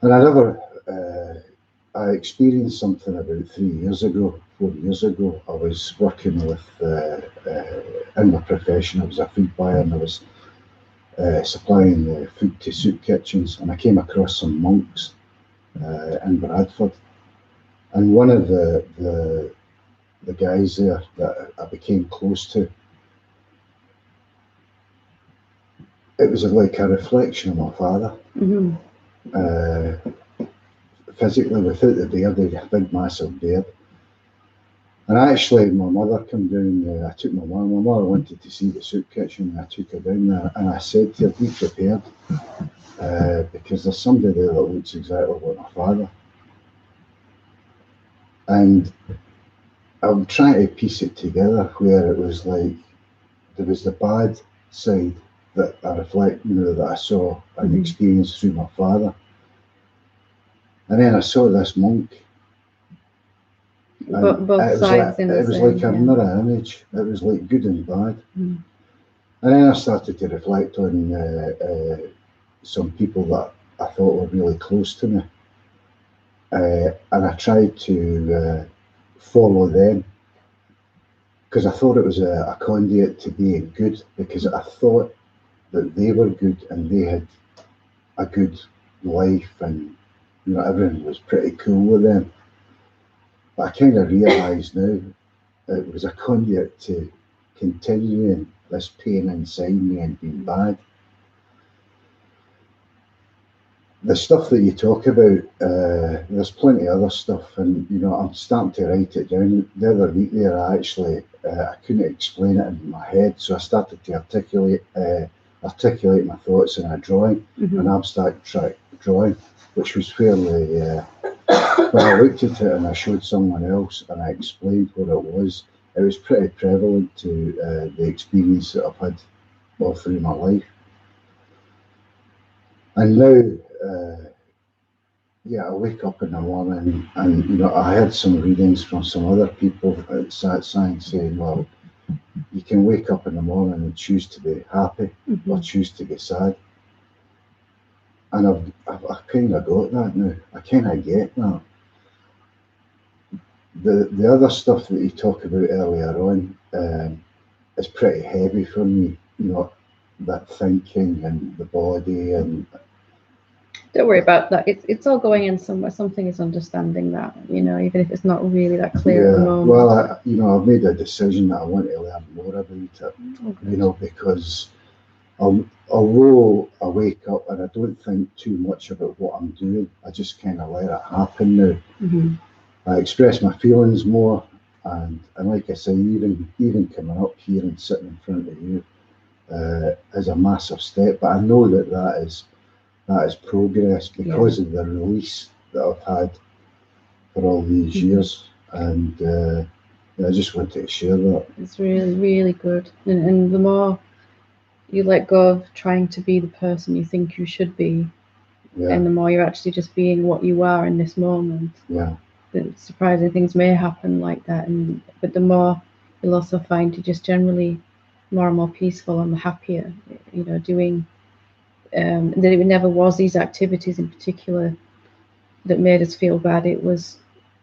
And I experienced something about 4 years ago. I was working with, in my profession, I was a food buyer, and I was supplying food to soup kitchens, and I came across some monks in Bradford, and one of the guys there that I became close to, it was like a reflection of my father. Physically, without the beard, he had a big massive beard. And actually, my mother came down, I took my mother wanted to see the soup kitchen, and I took her down there, and I said to her, be prepared, because there's somebody there that looks exactly like my father. And I'm trying to piece it together, where it was like, there was the bad side that I reflect, you know, that I saw and experienced through my father. And then I saw this monk. Both sides in the it was same, like a mirror image. It was like good and bad. And then I started to reflect on some people that I thought were really close to me. And I tried to follow them, because I thought it was a conduit to being good, because I thought that they were good and they had a good life, and you know, everything was pretty cool with them. But I kind of realised now it was a conduit to continuing this pain inside me and being bad. The stuff that you talk about, there's plenty of other stuff, and you know, I'm starting to write it down. The other week there, I couldn't explain it in my head, so I started to articulate my thoughts in a drawing, an abstract drawing, which was fairly. When I looked at it and I showed someone else and I explained what it was pretty prevalent to the experience that I've had all through my life. And now, I wake up in the morning, and you know, I had some readings from some other people at Satsang saying, well, you can wake up in the morning and choose to be happy or choose to be sad. And I've kind of got that now. I kind of get that. The other stuff that you talk about earlier on is pretty heavy for me, you know, that thinking and the body. And don't worry about that. It's all going in somewhere. Something is understanding that, you know, even if it's not really that clear at the moment. Well, I've made a decision that I want to learn more about it, you know, because although I wake up and I don't think too much about what I'm doing, I just kind of let it happen now. Mm-hmm. I express my feelings more, and like I say, even coming up here and sitting in front of you is a massive step. But I know that is progress because of the release that I've had for all these years, and I just wanted to share that. It's really, really good. And the more you let go of trying to be the person you think you should be, and the more you're actually just being what you are in this moment. Yeah. The surprising things may happen like that, but the more you'll also find you're just generally more and more peaceful and happier. You know, doing that it never was these activities in particular that made us feel bad. It was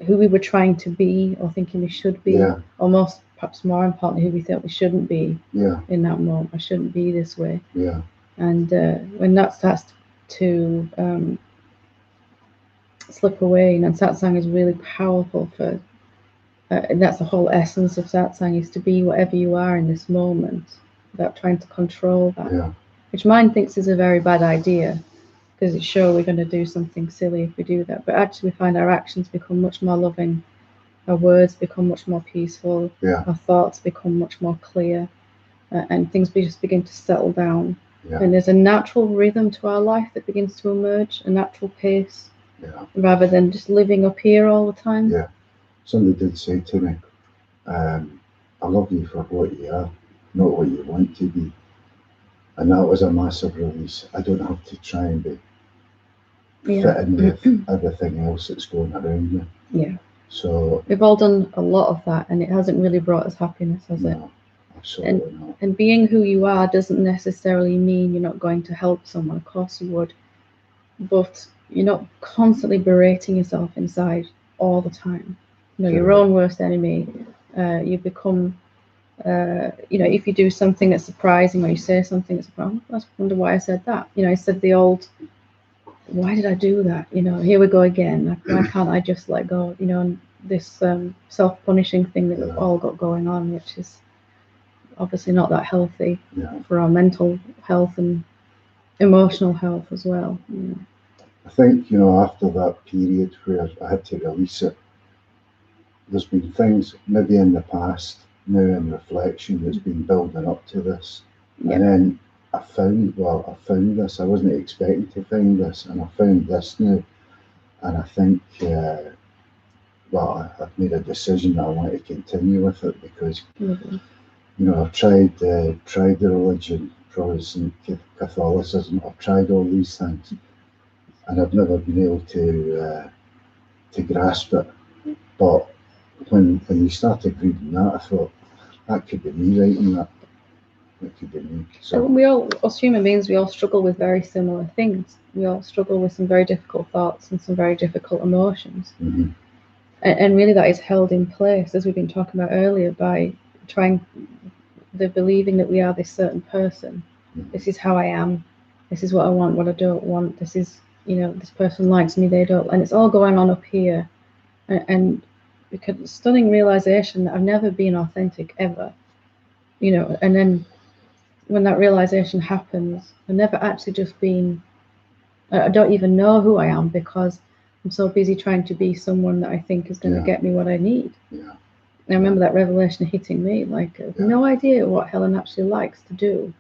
who we were trying to be or thinking we should be, or most, perhaps more importantly, who we thought we shouldn't be in that moment. I shouldn't be this way. Yeah. And when that starts to slip away, and satsang is really powerful for, and that's the whole essence of satsang, is to be whatever you are in this moment without trying to control that, which mind thinks is a very bad idea, because it's sure we're going to do something silly if we do that, but actually we find our actions become much more loving, our words become much more peaceful, our thoughts become much more clear, and things just begin to settle down. And there's a natural rhythm to our life that begins to emerge, a natural pace, rather than just living up here all the time. Yeah. Somebody did say to me, I love you for what you are, not what you want to be. And that was a massive release. I don't have to try and be fit in with everything else that's going around me. Yeah. So we've all done a lot of that, and it hasn't really brought us happiness, has it? No, absolutely not. And being who you are doesn't necessarily mean you're not going to help someone. Of course you would, but you're not constantly berating yourself inside all the time. You know, your own worst enemy. You become, you know, if you do something that's surprising, or you say something that's surprising, I wonder why I said that. You know, instead the old, why did I do that? You know, here we go again. Like, why can't I just let go? You know, and this self-punishing thing that we've all got going on, which is obviously not that healthy for our mental health and emotional health as well. Yeah. I think, you know, after that period where I had to release it, there's been things maybe in the past, now in reflection, that's been building up to this. And then I found this. I wasn't expecting to find this, and I found this now. And I think, I've made a decision that I want to continue with it, because, you know, I've tried the religion, Protestant Catholicism. I've tried all these things, and I've never been able to grasp it. But when you started reading that, I thought, that could be me writing that. It could be me. So we all, as human beings, we all struggle with very similar things. We all struggle with some very difficult thoughts and some very difficult emotions. And really that is held in place, as we've been talking about earlier, by believing that we are this certain person. This is how I am. This is what I want, what I don't want. This is, you know, this person likes me, they don't. And it's all going on up here. And because stunning realization that I've never been authentic ever, you know, and then when that realization happens, I've never actually just been, I don't even know who I am, because I'm so busy trying to be someone that I think is going to get me what I need. And I remember that revelation hitting me, like, I have no idea what Helen actually likes to do.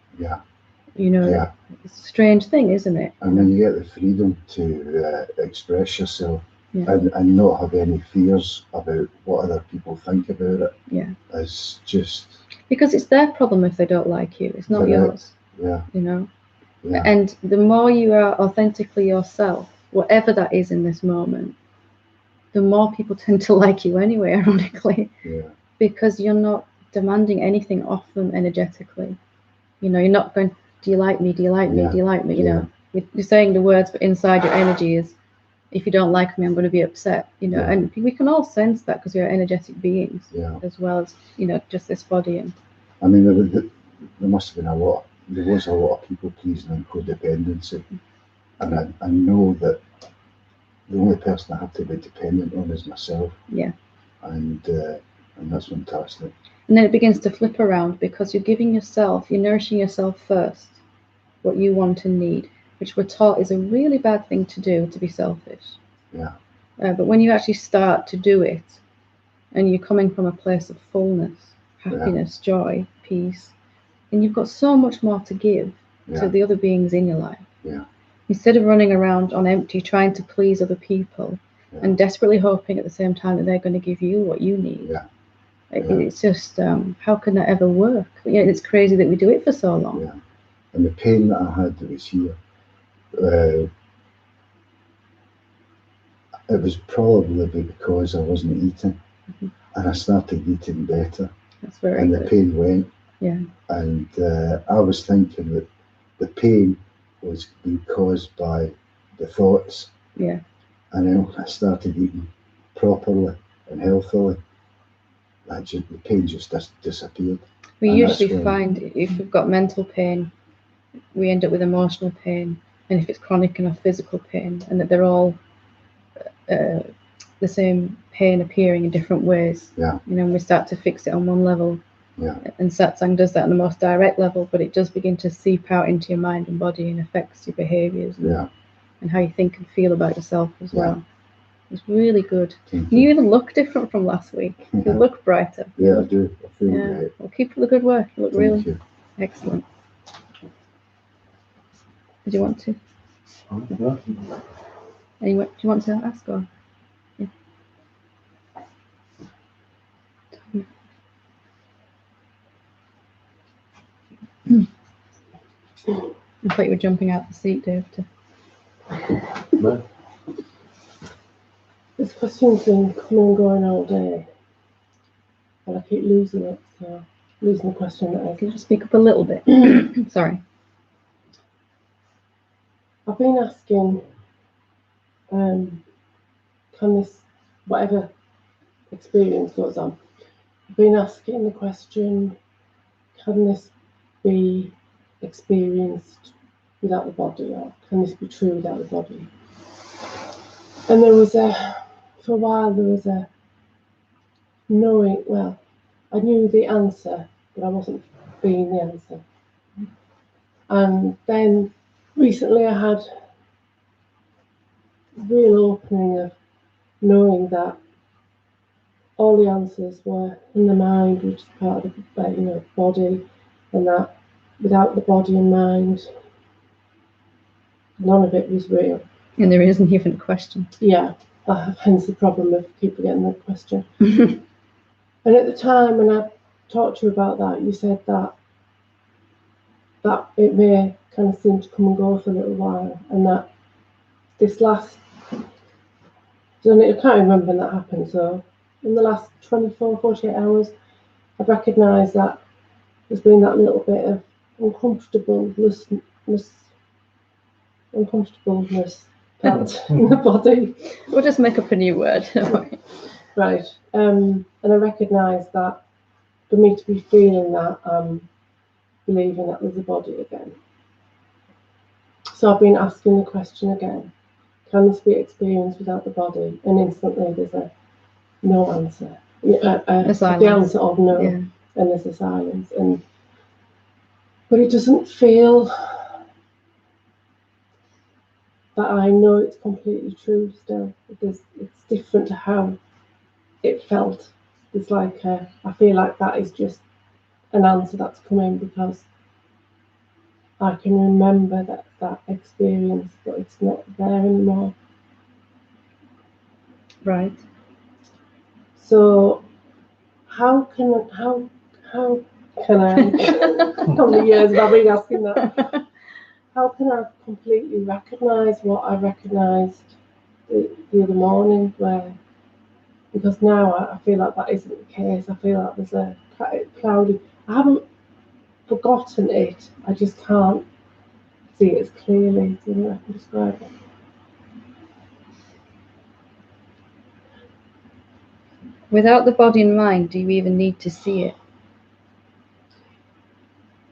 You know, it's a strange thing, isn't it? And when you get the freedom to express yourself, and not have any fears about what other people think about it, it's just... Because it's their problem if they don't like you, it's not yours. You know? And the more you are authentically yourself, whatever that is in this moment, the more people tend to like you anyway, ironically, because you're not demanding anything off them energetically. You know, you're not going, do you like me, do you like me, do you like me? You know, you're saying the words, but inside your energy is, if you don't like me, I'm going to be upset. You know, and we can all sense that, because we are energetic beings, as well as, you know, just this body. And I mean, there must have been there was a lot of people pleasing and codependency, and I know that the only person I have to be dependent on is myself. And that's fantastic. And then it begins to flip around, because you're giving yourself, you're nourishing yourself first, what you want and need, which we're taught is a really bad thing to do, to be selfish. Yeah. But when you actually start to do it, and you're coming from a place of fullness, happiness, joy, peace, and you've got so much more to give to the other beings in your life. Yeah. Instead of running around on empty, trying to please other people, and desperately hoping at the same time that they're going to give you what you need. Yeah. It's just, how can that ever work? It's crazy that we do it for so long. Yeah. And the pain that I had that was here, it was probably because I wasn't eating, and I started eating better, That's very and good. the pain went. Yeah. And I was thinking that the pain was being caused by the thoughts. Yeah. And then when I started eating properly and healthily, the pain just disappeared. We And usually that's when- find if we've got mental pain, we end up with emotional pain, and if it's chronic enough, physical pain, and that they're all the same pain appearing in different ways. Yeah. And we start to fix it on one level. Yeah. And Satsang does that on the most direct level, but it does begin to seep out into your mind and body and affects your behaviours and how you think and feel about yourself as well. It's really good. Thank You even look different from last week. You look brighter. Yeah, I do. I feel great. Well, keep up the good work. You look Thank really you. excellent. Did you want to? Anyway, do you want to ask or? Yeah. I thought you were jumping out the seat, Dave. No. This question's been coming and going all day, and I keep losing it, so losing the question that Can you just speak up a little bit? Sorry. I've been asking, can this, whatever experience goes on, I've been asking the question, can this be experienced without the body, or can this be true without the body? And there was for a while there was a knowing, well, I knew the answer, but I wasn't being the answer. And then recently I had a real opening of knowing that all the answers were in the mind, which is part of the body, and that without the body and mind, none of it was real. And there isn't even a question. Yeah, hence the problem of people getting the question. And at the time when I talked to you about that, you said that it may kind of seem to come and go for a little while, and that this last, I can't remember when that happened, so in the last 24, 48 hours, I've recognised that there's been that little bit of uncomfortableness felt in the body. We'll just make up a new word. Right. And I recognise that for me to be feeling that, I'm believing that there's a body again. So I've been asking the question again, can this be experienced without the body? And instantly there's a no answer. The answer of no, and there's a silence. But it doesn't feel that I know it's completely true still, because it's different to how it felt. It's like I feel like that is just an answer that's coming because I can remember that experience, but it's not there anymore. Right. So how can I how many years have I been asking that? How can I completely recognise what I recognised the other morning, because now I feel like that isn't the case. I feel like there's a cloudy, I haven't forgotten it, I just can't see it as clearly. Do you know I can describe it? Without the body and mind, do you even need to see it?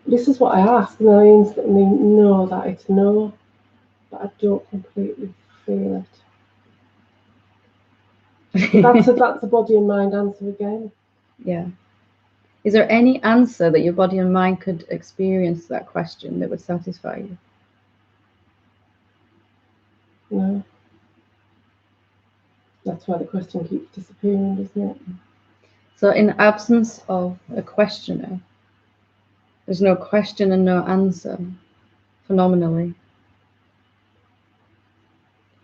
This is what I ask, and I instantly know that it's no, but I don't completely feel it. That's a body and mind answer again. Yeah. Is there any answer that your body and mind could experience to that question that would satisfy you? No. That's why the question keeps disappearing, doesn't it? So in absence of a questioner, there's no question and no answer, phenomenally.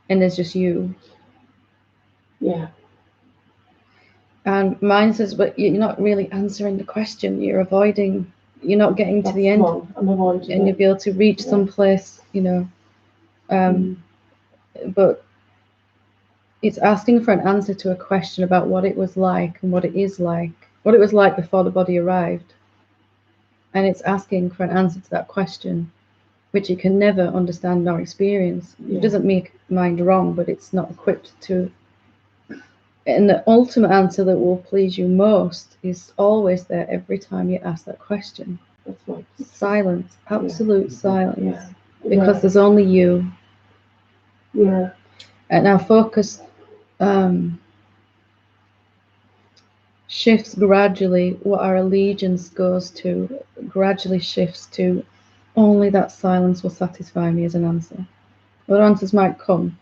And there's just you. Yeah. And mind says, but you're not really answering the question. You're avoiding, you're not getting to the end. I'm avoiding And you'll be able to reach some place, you know. But it's asking for an answer to a question about what it was like and what it is like, what it was like before the body arrived. And it's asking for an answer to that question, which it can never understand nor experience. Yeah. It doesn't make mind wrong, but it's not equipped to. And the ultimate answer that will please you most is always there every time you ask that question. That's right. Silence, absolute silence. Yeah. Because there's only you. Yeah. And our focus shifts gradually. What our allegiance goes to gradually shifts to only that silence will satisfy me as an answer. Other answers might come.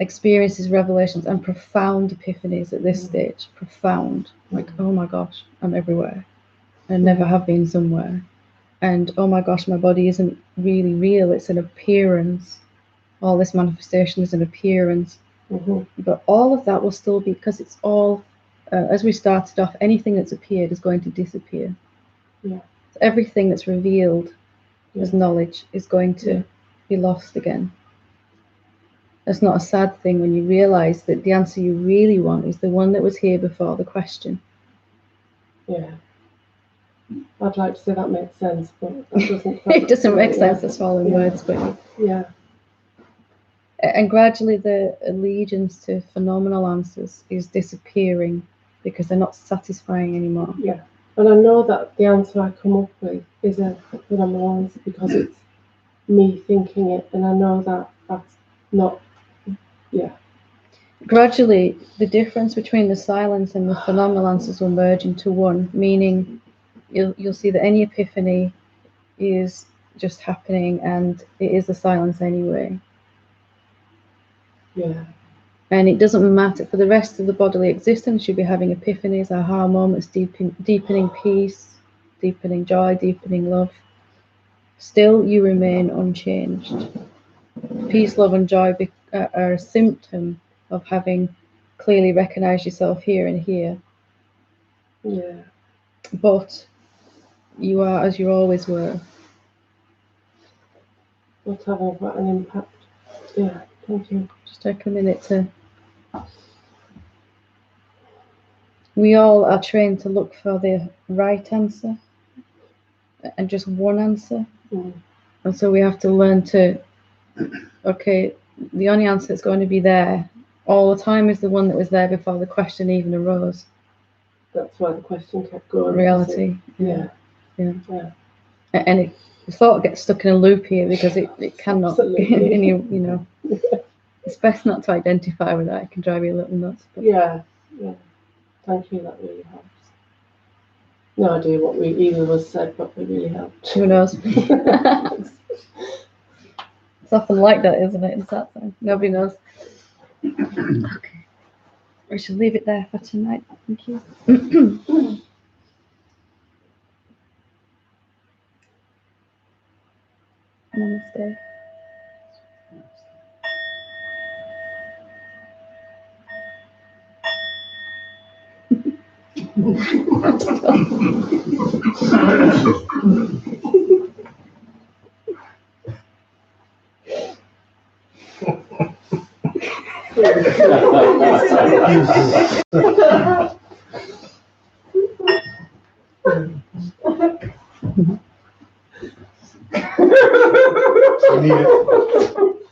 Experiences, revelations, and profound epiphanies at this stage. Profound. Like, oh my gosh, I'm everywhere. I never have been somewhere. And oh my gosh, my body isn't really real. It's an appearance. All this manifestation is an appearance. But all of that will still be, because it's all, as we started off, anything that's appeared is going to disappear. Yeah. So everything that's revealed as knowledge is going to be lost again. That's not a sad thing when you realize that the answer you really want is the one that was here before the question. Yeah. I'd like to say that makes sense, but that doesn't. It doesn't make sense, that's all in words, but yeah. And gradually the allegiance to phenomenal answers is disappearing because they're not satisfying anymore. Yeah. And I know that the answer I come up with is a phenomenal answer because it's me thinking it, and I know that that's not. Yeah. Gradually, the difference between the silence and the phenomenal answers will merge into one, meaning you'll see that any epiphany is just happening and it is the silence anyway. Yeah. And it doesn't matter for the rest of the bodily existence, you'll be having epiphanies, aha moments, deepening peace, deepening joy, deepening love. Still, you remain unchanged. Peace, love, and joy are a symptom of having clearly recognized yourself here and here. Yeah. But you are as you always were. Not having quite an impact. Yeah. Thank you. Just take a minute to. We all are trained to look for the right answer and just one answer. And so we have to learn to, okay, the only answer that's going to be there all the time is the one that was there before the question even arose. That's why the question kept going. Reality. Yeah. And it thought gets stuck in a loop here because it cannot. And you know, it's best not to identify with that. It can drive you a little nuts. But. Yeah. Thank you. That really helps. No idea what either of us said, but it really helped. Who knows? It's often like that, isn't it? In Satsang, nobody knows. Okay, we should leave it there for tonight. Thank you. Namaste. We need it.